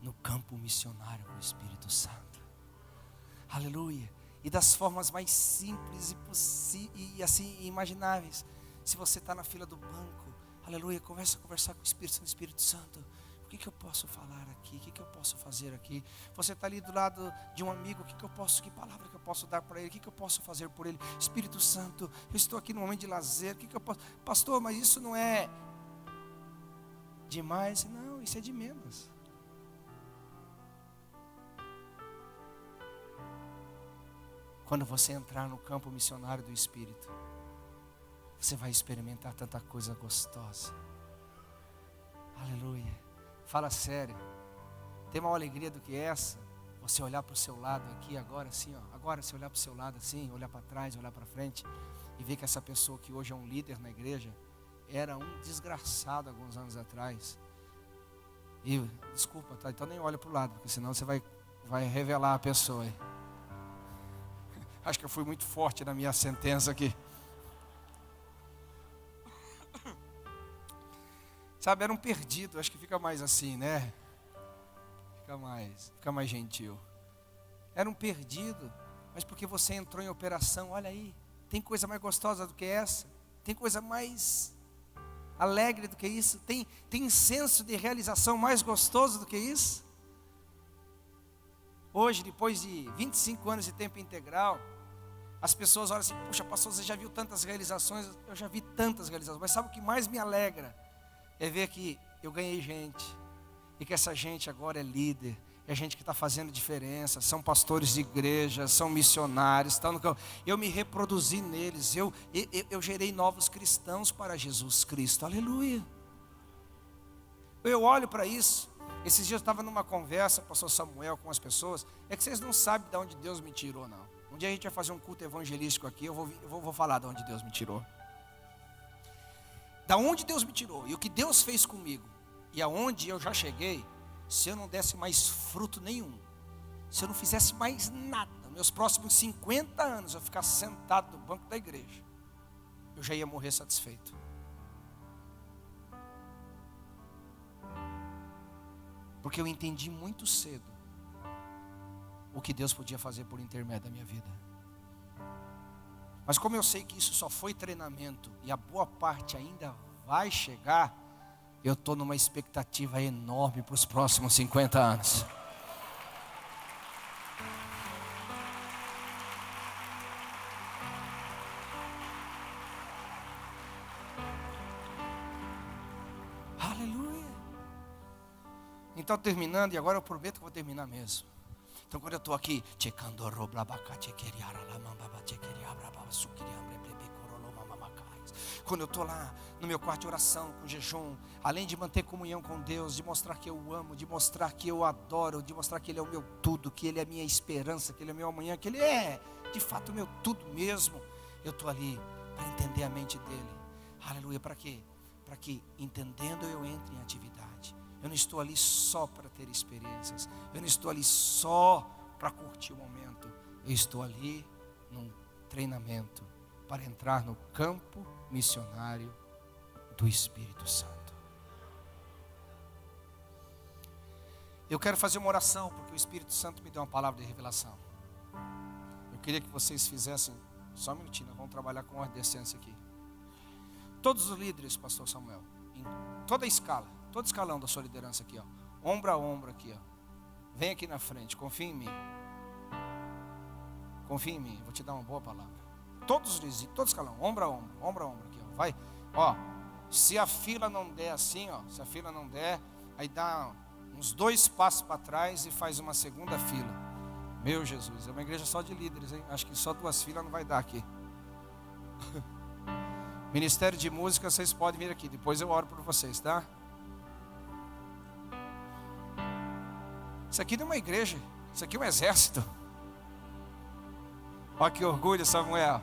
no campo missionário com o Espírito Santo. Aleluia. E das formas mais simples e assim imagináveis. Se você está na fila do banco, aleluia, começa a conversar com o Espírito Santo. O que eu posso falar aqui? O que eu posso fazer aqui? Você está ali do lado de um amigo, que palavra que eu posso dar para ele? O que eu posso fazer por ele? Espírito Santo, eu estou aqui no momento de lazer, o que eu posso... Pastor, mas isso não é demais? Não, isso é de menos. Quando você entrar no campo missionário do Espírito, você vai experimentar tanta coisa gostosa. Aleluia. Fala sério. Tem maior alegria do que essa? Você olhar para o seu lado aqui agora assim, ó. Agora você olhar para o seu lado assim, olhar para trás, olhar para frente e ver que essa pessoa que hoje é um líder na igreja era um desgraçado alguns anos atrás. E desculpa, tá? Então nem olha para o lado, porque senão você vai revelar a pessoa aí. Acho que eu fui muito forte na minha sentença aqui. Sabe, era um perdido, acho que fica mais assim, né? Fica mais gentil. Era um perdido, mas porque você entrou em operação, olha aí, tem coisa mais gostosa do que essa? Tem coisa mais alegre do que isso? Tem senso de realização mais gostoso do que isso? Hoje, depois de 25 anos de tempo integral, as pessoas olham assim, puxa, pastor, você já viu tantas realizações? Eu já vi tantas realizações, mas sabe o que mais me alegra? É ver que eu ganhei gente, e que essa gente agora é líder, é gente que está fazendo diferença, são pastores de igreja, são missionários, estão no campo. Eu me reproduzi neles, eu gerei novos cristãos para Jesus Cristo, aleluia. Eu olho para isso. Esses dias eu estava numa conversa, pastor Samuel, com as pessoas. É que vocês não sabem de onde Deus me tirou, não. Um dia a gente vai fazer um culto evangelístico aqui, eu vou falar de onde Deus me tirou. Da onde Deus me tirou e o que Deus fez comigo e aonde eu já cheguei, se eu não desse mais fruto nenhum, se eu não fizesse mais nada, meus próximos 50 anos eu ficar sentado no banco da igreja, eu já ia morrer satisfeito. Porque eu entendi muito cedo o que Deus podia fazer por intermédio da minha vida. Mas como eu sei que isso só foi treinamento e a boa parte ainda vai chegar, eu estou numa expectativa enorme para os próximos 50 anos. Aleluia. Então terminando, e agora eu prometo que vou terminar mesmo. Então quando eu estou aqui, quando eu estou lá no meu quarto de oração, com jejum, além de manter comunhão com Deus, de mostrar que eu amo, de mostrar que eu adoro, de mostrar que Ele é o meu tudo, que Ele é a minha esperança, que Ele é o meu amanhã, que Ele é de fato o meu tudo mesmo, eu estou ali para entender a mente dEle. Aleluia, para quê? Para que entendendo eu entre em atividade. Eu não estou ali só para ter experiências. Eu não estou ali só para curtir o momento. Eu estou ali num treinamento para entrar no campo missionário do Espírito Santo. Eu quero fazer uma oração, porque o Espírito Santo me deu uma palavra de revelação. Eu queria que vocês fizessem, só um minutinho, nós vamos trabalhar com ordem e decência aqui. Todos os líderes, pastor Samuel, em toda a escala, todo escalão da sua liderança aqui, ó, ombro a ombro aqui, ó. Vem aqui na frente, confia em mim. Confia em mim, eu vou te dar uma boa palavra. Todos os líderes, todo escalão, ombro a ombro aqui, ó. Vai, ó. Se a fila não der assim, ó, se a fila não der, aí dá uns 2 passos para trás e faz uma segunda fila. Meu Jesus, é uma igreja só de líderes, hein? Acho que só 2 filas não vai dar aqui. Ministério de música, vocês podem vir aqui, depois eu oro por vocês, tá? Isso aqui não é uma igreja, isso aqui é um exército. Olha que orgulho, Samuel.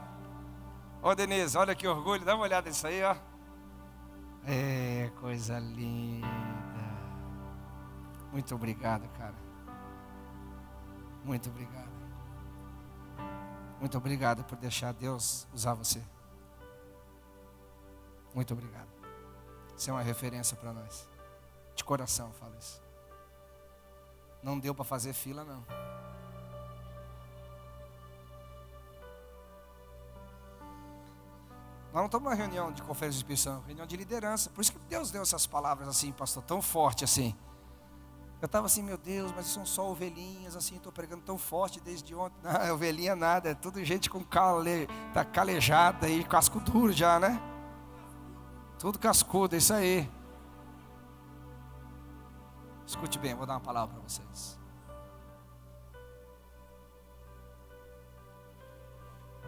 Ô Denise, olha que orgulho, dá uma olhada nisso aí, ó. É, coisa linda. Muito obrigado, cara. Muito obrigado. Muito obrigado por deixar Deus usar você. Muito obrigado. Você é uma referência para nós. De coração, falo isso. Não deu para fazer fila, não. Nós não estamos numa reunião de conferência de inspeção, reunião de liderança. Por isso que Deus deu essas palavras assim, pastor, tão forte assim. Eu estava assim, meu Deus, mas são só ovelhinhas, assim, estou pregando tão forte desde ontem. Não, ovelhinha nada, é tudo gente com tá calejada e casco duro já, né? Tudo cascudo, é isso aí. Escute bem, eu vou dar uma palavra para vocês.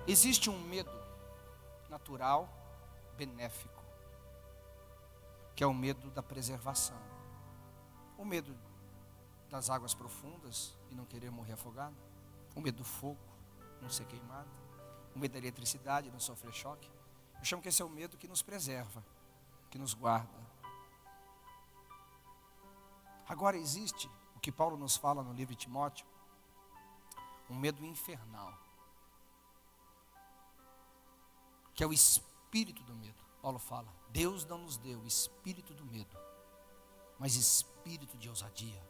Existe um medo natural, benéfico, que é o medo da preservação. O medo das águas profundas e não querer morrer afogado. O medo do fogo, não ser queimado. O medo da eletricidade, não sofrer choque. Eu chamo que esse é o medo que nos preserva, que nos guarda. Agora existe o que Paulo nos fala no livro de Timóteo, um medo infernal, que é o espírito do medo. Paulo fala, Deus não nos deu o espírito do medo, mas espírito de ousadia.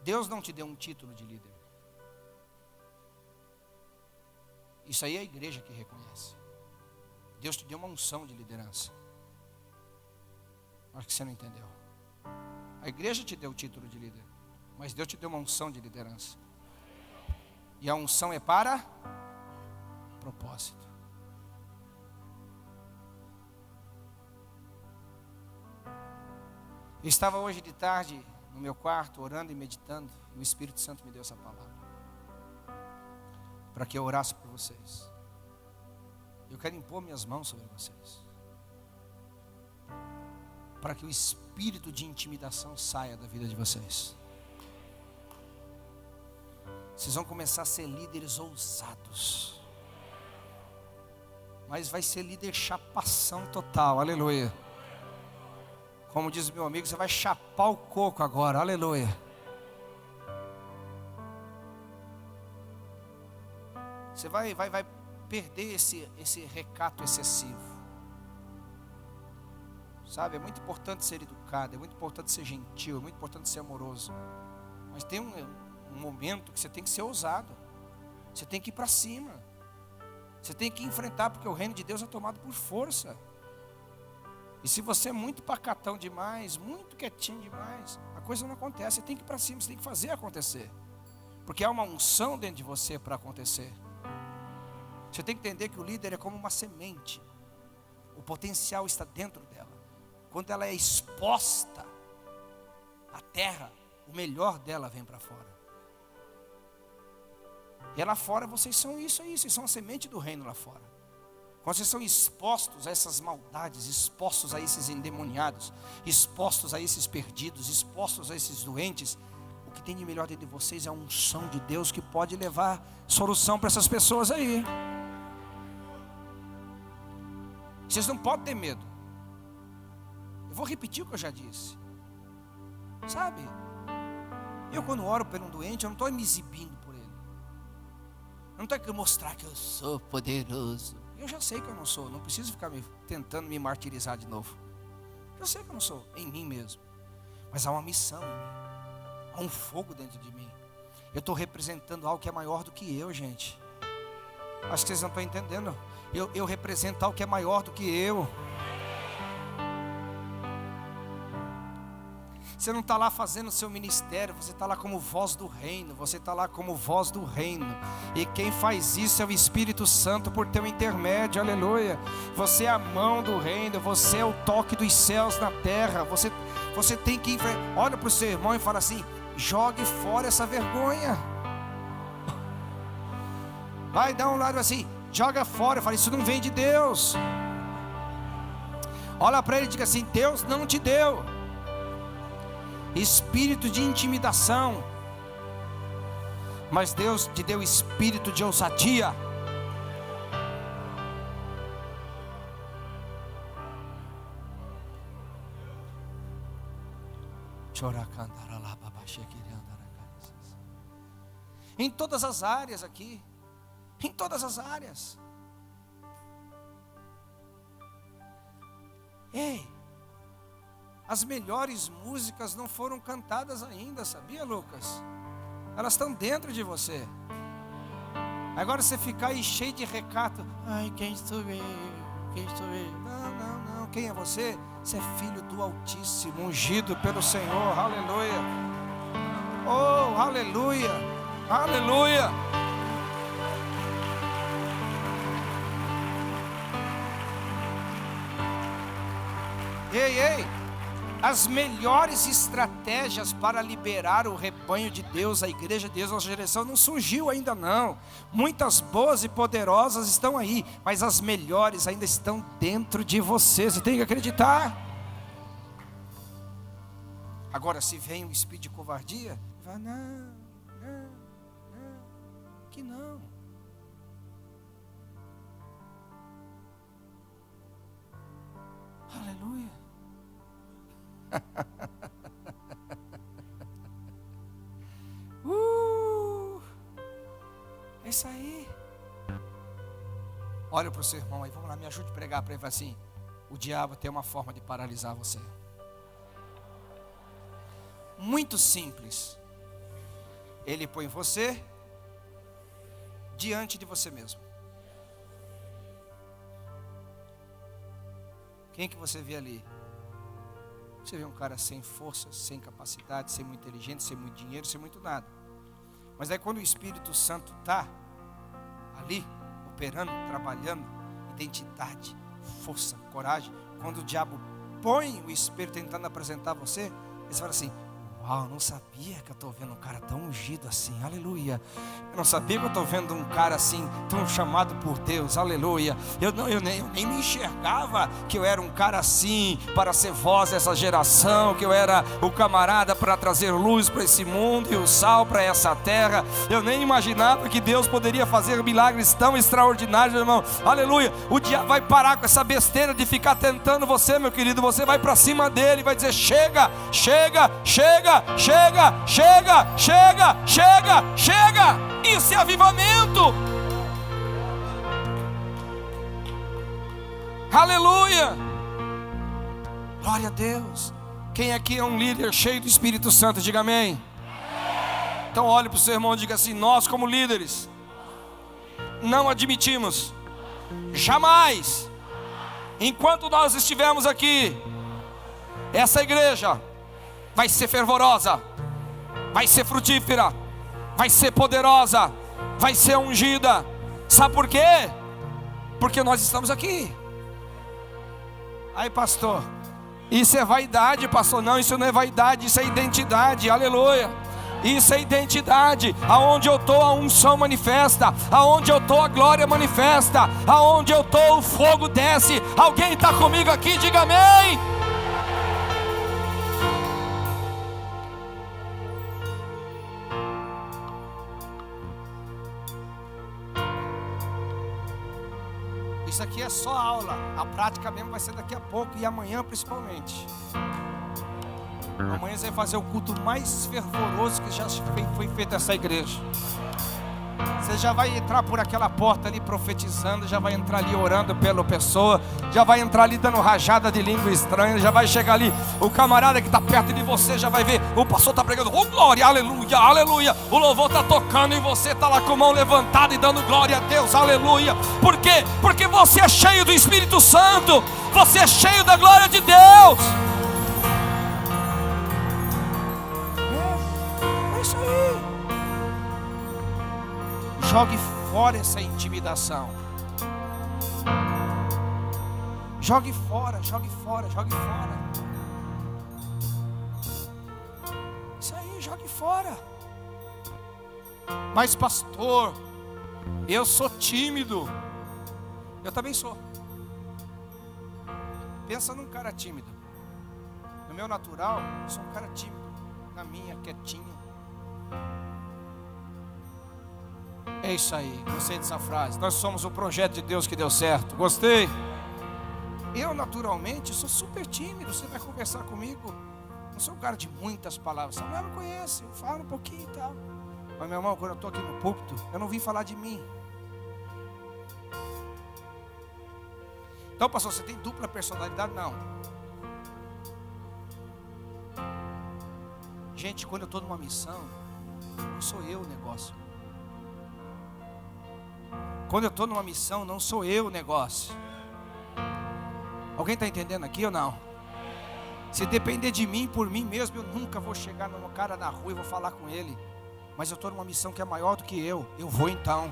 Deus não te deu um título de líder. Isso aí é a igreja que reconhece. Deus te deu uma unção de liderança. Acho que você não entendeu. A igreja te deu o título de líder, mas Deus te deu uma unção de liderança. E a unção é para propósito. Eu estava hoje de tarde no meu quarto, orando e meditando, e o Espírito Santo me deu essa palavra, para que eu orasse por vocês. Eu quero impor minhas mãos sobre vocês, para que o espírito de intimidação saia da vida de vocês. Vocês vão começar a ser líderes ousados, mas vai ser líder chapação total, aleluia. Como diz meu amigo, você vai chapar o coco agora, aleluia. Você vai perder esse recato excessivo. Sabe, é muito importante ser educado, é muito importante ser gentil, é muito importante ser amoroso. Mas tem um momento que você tem que ser ousado. Você tem que ir para cima. Você tem que enfrentar, porque o reino de Deus é tomado por força. E se você é muito pacatão demais, muito quietinho demais, a coisa não acontece. Você tem que ir para cima, você tem que fazer acontecer. Porque há uma unção dentro de você para acontecer. Você tem que entender que o líder é como uma semente. O potencial está dentro dela. Quando ela é exposta à terra, o melhor dela vem para fora. E lá fora vocês são isso aí, vocês são a semente do reino lá fora. Quando vocês são expostos a essas maldades, expostos a esses endemoniados, expostos a esses perdidos, expostos a esses doentes, o que tem de melhor dentro de vocês é a unção de Deus que pode levar solução para essas pessoas aí. Vocês não podem ter medo. Eu vou repetir o que eu já disse. Sabe? Eu quando oro por um doente, eu não estou me exibindo por ele. Eu não estou querendo mostrar que eu sou poderoso. Eu já sei que eu não sou, não preciso ficar tentando me martirizar de novo. Eu sei que eu não sou, em mim mesmo. Mas há uma missão em mim. Há um fogo dentro de mim. Eu estou representando algo que é maior do que eu, gente. Acho que vocês não estão entendendo. Eu represento algo que é maior do que eu. Você não está lá fazendo o seu ministério, você está lá como voz do reino. Você está lá como voz do reino. E quem faz isso é o Espírito Santo por teu intermédio, aleluia. Você é a mão do reino, você é o toque dos céus na terra. Você tem que olha para o seu irmão e fala assim: jogue fora essa vergonha. Vai dar um lado assim, joga fora. Fala, isso não vem de Deus. Olha para ele e diga assim: Deus não te deu espírito de intimidação, mas Deus te deu espírito de ousadia. Em todas as áreas aqui, em todas as áreas. Ei, as melhores músicas não foram cantadas ainda, sabia, Lucas? Elas estão dentro de você. Agora você ficar aí cheio de recato. Ai, quem estou eu? Quem estou eu? Não. Quem é você? Você é filho do Altíssimo, ungido pelo Senhor. Aleluia. Oh, aleluia. Aleluia. Ei. As melhores estratégias para liberar o rebanho de Deus, a igreja de Deus, nossa geração, não surgiu ainda não. Muitas boas e poderosas estão aí, mas as melhores ainda estão dentro de você. Você tem que acreditar. Agora, se vem um espírito de covardia, vai, não, que não. Aleluia. É isso aí. Olha para o seu irmão aí, vamos lá, me ajude a pregar para ele assim: o diabo tem uma forma de paralisar você. Muito simples. Ele põe você diante de você mesmo. Quem que você vê ali? Você vê um cara sem força, sem capacidade, sem muito inteligente, sem muito dinheiro, sem muito nada. Mas aí quando o Espírito Santo está ali, operando, trabalhando, identidade, força, coragem, quando o diabo põe o Espírito tentando apresentar você, você fala assim: uau, eu não sabia que eu estou vendo um cara tão ungido assim, aleluia. Eu não sabia que eu estou vendo um cara assim, tão chamado por Deus, aleluia. Eu nem me enxergava que eu era um cara assim, para ser voz dessa geração, que eu era o camarada para trazer luz para esse mundo e o sal para essa terra. Eu nem imaginava que Deus poderia fazer milagres tão extraordinários, irmão, aleluia. O diabo vai parar com essa besteira de ficar tentando você, meu querido. Você vai para cima dele e vai dizer: chega. Isso é avivamento. Aleluia. Glória a Deus. Quem aqui é um líder cheio do Espírito Santo? Diga amém. Então olhe para o seu irmão e diga assim: nós como líderes não admitimos jamais, enquanto nós estivermos aqui, essa igreja vai ser fervorosa, vai ser frutífera, vai ser poderosa, vai ser ungida. Sabe por quê? Porque nós estamos aqui. Aí, pastor, isso é vaidade, pastor. Não, isso não é vaidade, isso é identidade, aleluia. Isso é identidade. Aonde eu estou, a unção manifesta. Aonde eu estou, a glória manifesta. Aonde eu estou, o fogo desce. Alguém está comigo aqui? Diga amém. Isso aqui é só aula. A prática mesmo vai ser daqui a pouco e amanhã principalmente. Amanhã você vai fazer o culto mais fervoroso que já foi feito nessa igreja. Você já vai entrar por aquela porta ali profetizando, já vai entrar ali orando pela pessoa, já vai entrar ali dando rajada de língua estranha, já vai chegar ali, o camarada que está perto de você já vai ver, o pastor está pregando, oh glória, aleluia, aleluia, o louvor está tocando e você está lá com a mão levantada e dando glória a Deus, aleluia. Por quê? Porque você é cheio do Espírito Santo, você é cheio da glória de Deus. É isso aí. Jogue fora essa intimidação. Jogue fora, jogue fora, jogue fora. Isso aí, jogue fora. Mas pastor, eu sou tímido. Eu também sou. Pensa num cara tímido. No meu natural, eu sou um cara tímido. Na minha, quietinho. É isso aí, gostei dessa frase. Nós somos o projeto de Deus que deu certo. Gostei. Eu naturalmente sou super tímido. Você vai conversar comigo, não sou um cara de muitas palavras. Você não me conhece, eu falo um pouquinho e tal. Mas meu irmão, quando eu estou aqui no púlpito, eu não vim falar de mim. Então pastor, você tem dupla personalidade? Não. Gente, quando eu estou numa missão, não sou eu o negócio. Quando eu estou numa missão, não sou eu o negócio. Alguém está entendendo aqui ou não? Se depender de mim, por mim mesmo, eu nunca vou chegar num cara na rua e vou falar com ele. Mas eu estou numa missão que é maior do que eu vou então.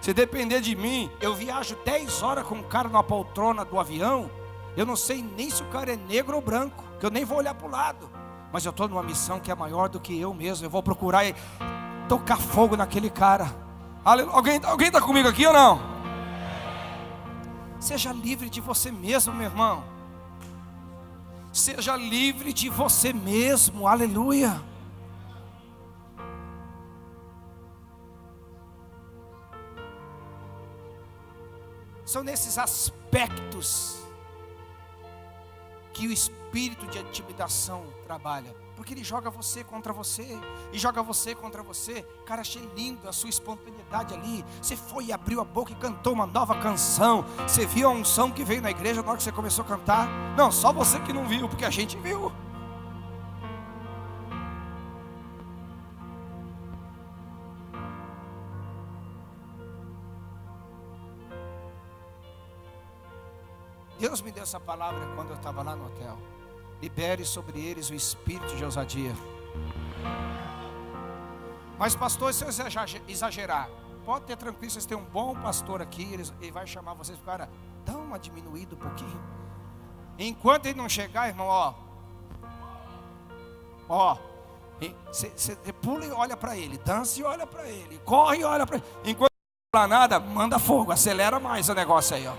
Se depender de mim, eu viajo 10 horas com um cara na poltrona do avião. Eu não sei nem se o cara é negro ou branco, que eu nem vou olhar para o lado. Mas eu estou numa missão que é maior do que eu mesmo. Eu vou procurar tocar fogo naquele cara. Alguém está comigo aqui ou não? Seja livre de você mesmo, meu irmão. Seja livre de você mesmo, aleluia. São nesses aspectos que o espírito de intimidação trabalha. Porque ele joga você contra você. E joga você contra você. Cara, achei lindo a sua espontaneidade ali. Você foi e abriu a boca e cantou uma nova canção. Você viu a unção que veio na igreja na hora que você começou a cantar? Não, só você que não viu, porque a gente viu. Deus me deu essa palavra quando eu estava lá no hotel. Libere sobre eles o espírito de ousadia. Mas pastor, se eu exagerar, pode ter tranquilo, vocês têm um bom pastor aqui, ele vai chamar vocês, cara, dá uma diminuída um pouquinho. Enquanto ele não chegar, irmão, você pula e olha para ele, dança e olha para ele, corre e olha para ele. Enquanto não fala nada, manda fogo, acelera mais o negócio aí, ó.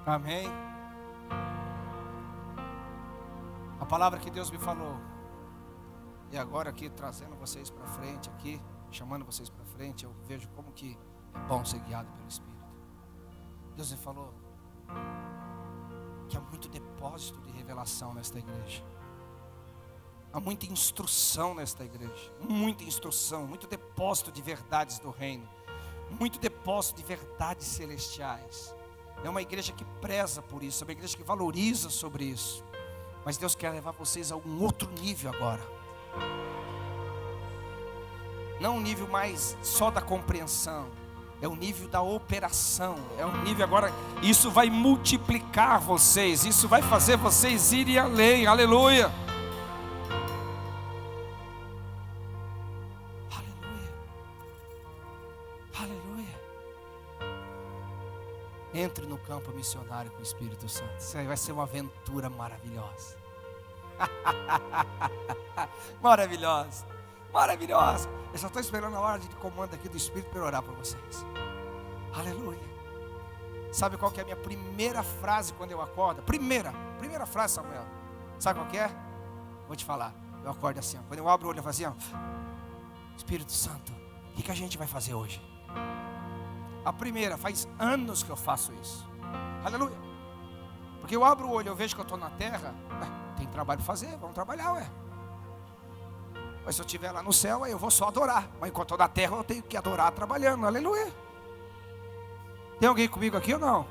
Amém. A palavra que Deus me falou. E agora aqui trazendo vocês para frente aqui, chamando vocês para frente, eu vejo como que é bom ser guiado pelo Espírito. Deus me falou que há muito depósito de revelação nesta igreja. Há muita instrução nesta igreja. Muita instrução, muito depósito de verdades do reino. Muito depósito de verdades celestiais. É uma igreja que preza por isso, é uma igreja que valoriza sobre isso. Mas Deus quer levar vocês a um outro nível agora. Não um nível mais só da compreensão, é o nível da operação. É um nível agora, isso vai multiplicar vocês, isso vai fazer vocês irem além, aleluia. Entre no campo missionário com o Espírito Santo. Isso aí vai ser uma aventura maravilhosa. Maravilhosa. Maravilhosa. Eu só estou esperando a hora de comando aqui do Espírito para orar por vocês. Aleluia. Sabe qual que é a minha primeira frase quando eu acordo? Primeira frase, Samuel. Sabe qual que é? Vou te falar. Eu acordo assim, ó. Quando eu abro o olho, eu faço assim, ó. Espírito Santo, o que a gente vai fazer hoje? A primeira, faz anos que eu faço isso. Aleluia. Porque eu abro o olho, eu vejo que eu estou na terra. Tem trabalho para fazer, vamos trabalhar, Mas se eu estiver lá no céu, aí eu vou só adorar. Mas enquanto eu estou na terra, eu tenho que adorar trabalhando. Aleluia. Tem alguém comigo aqui ou não?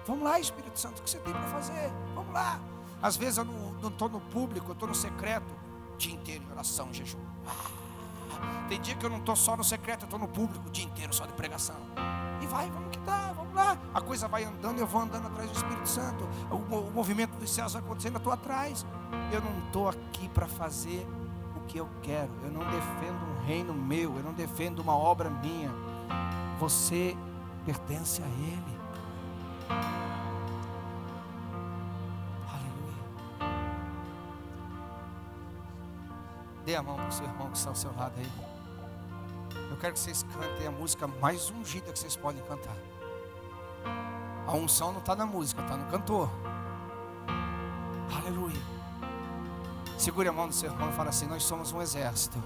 Vamos lá, Espírito Santo, o que você tem para fazer? Vamos lá. Às vezes eu não estou no público, eu estou no secreto. O dia inteiro em oração, em jejum. Tem dia que eu não estou só no secreto, eu estou no público o dia inteiro só de pregação. E vai, vamos que dá, vamos lá. A coisa vai andando, eu vou andando atrás do Espírito Santo. O movimento dos céus vai acontecendo, eu estou atrás. Eu não estou aqui para fazer o que eu quero. Eu não defendo um reino meu, eu não defendo uma obra minha. Você pertence a Ele. Aleluia. Dê a mão para o seu irmão que está ao seu lado aí. Eu quero que vocês cantem a música mais ungida que vocês podem cantar. A unção não está na música, está no cantor. Aleluia. Segure a mão do seu irmão e fala assim: nós somos um exército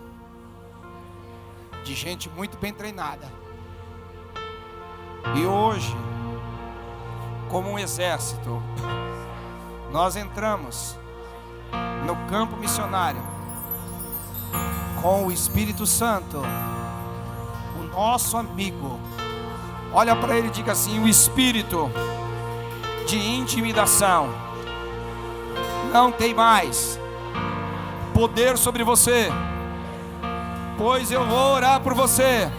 de gente muito bem treinada. E hoje, como um exército, nós entramos no campo missionário com o Espírito Santo, o nosso amigo. Olha para ele e diga assim: o espírito de intimidação não tem mais poder sobre você, pois eu vou orar por você.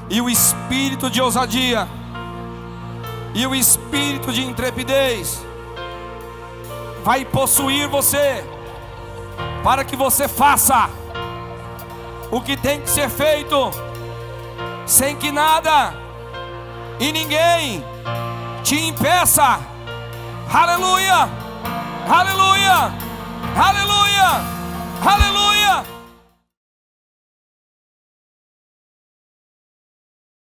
E o espírito de ousadia e o espírito de intrepidez vai possuir você, para que você faça o que tem que ser feito, sem que nada e ninguém te impeça. Aleluia, aleluia, aleluia, aleluia.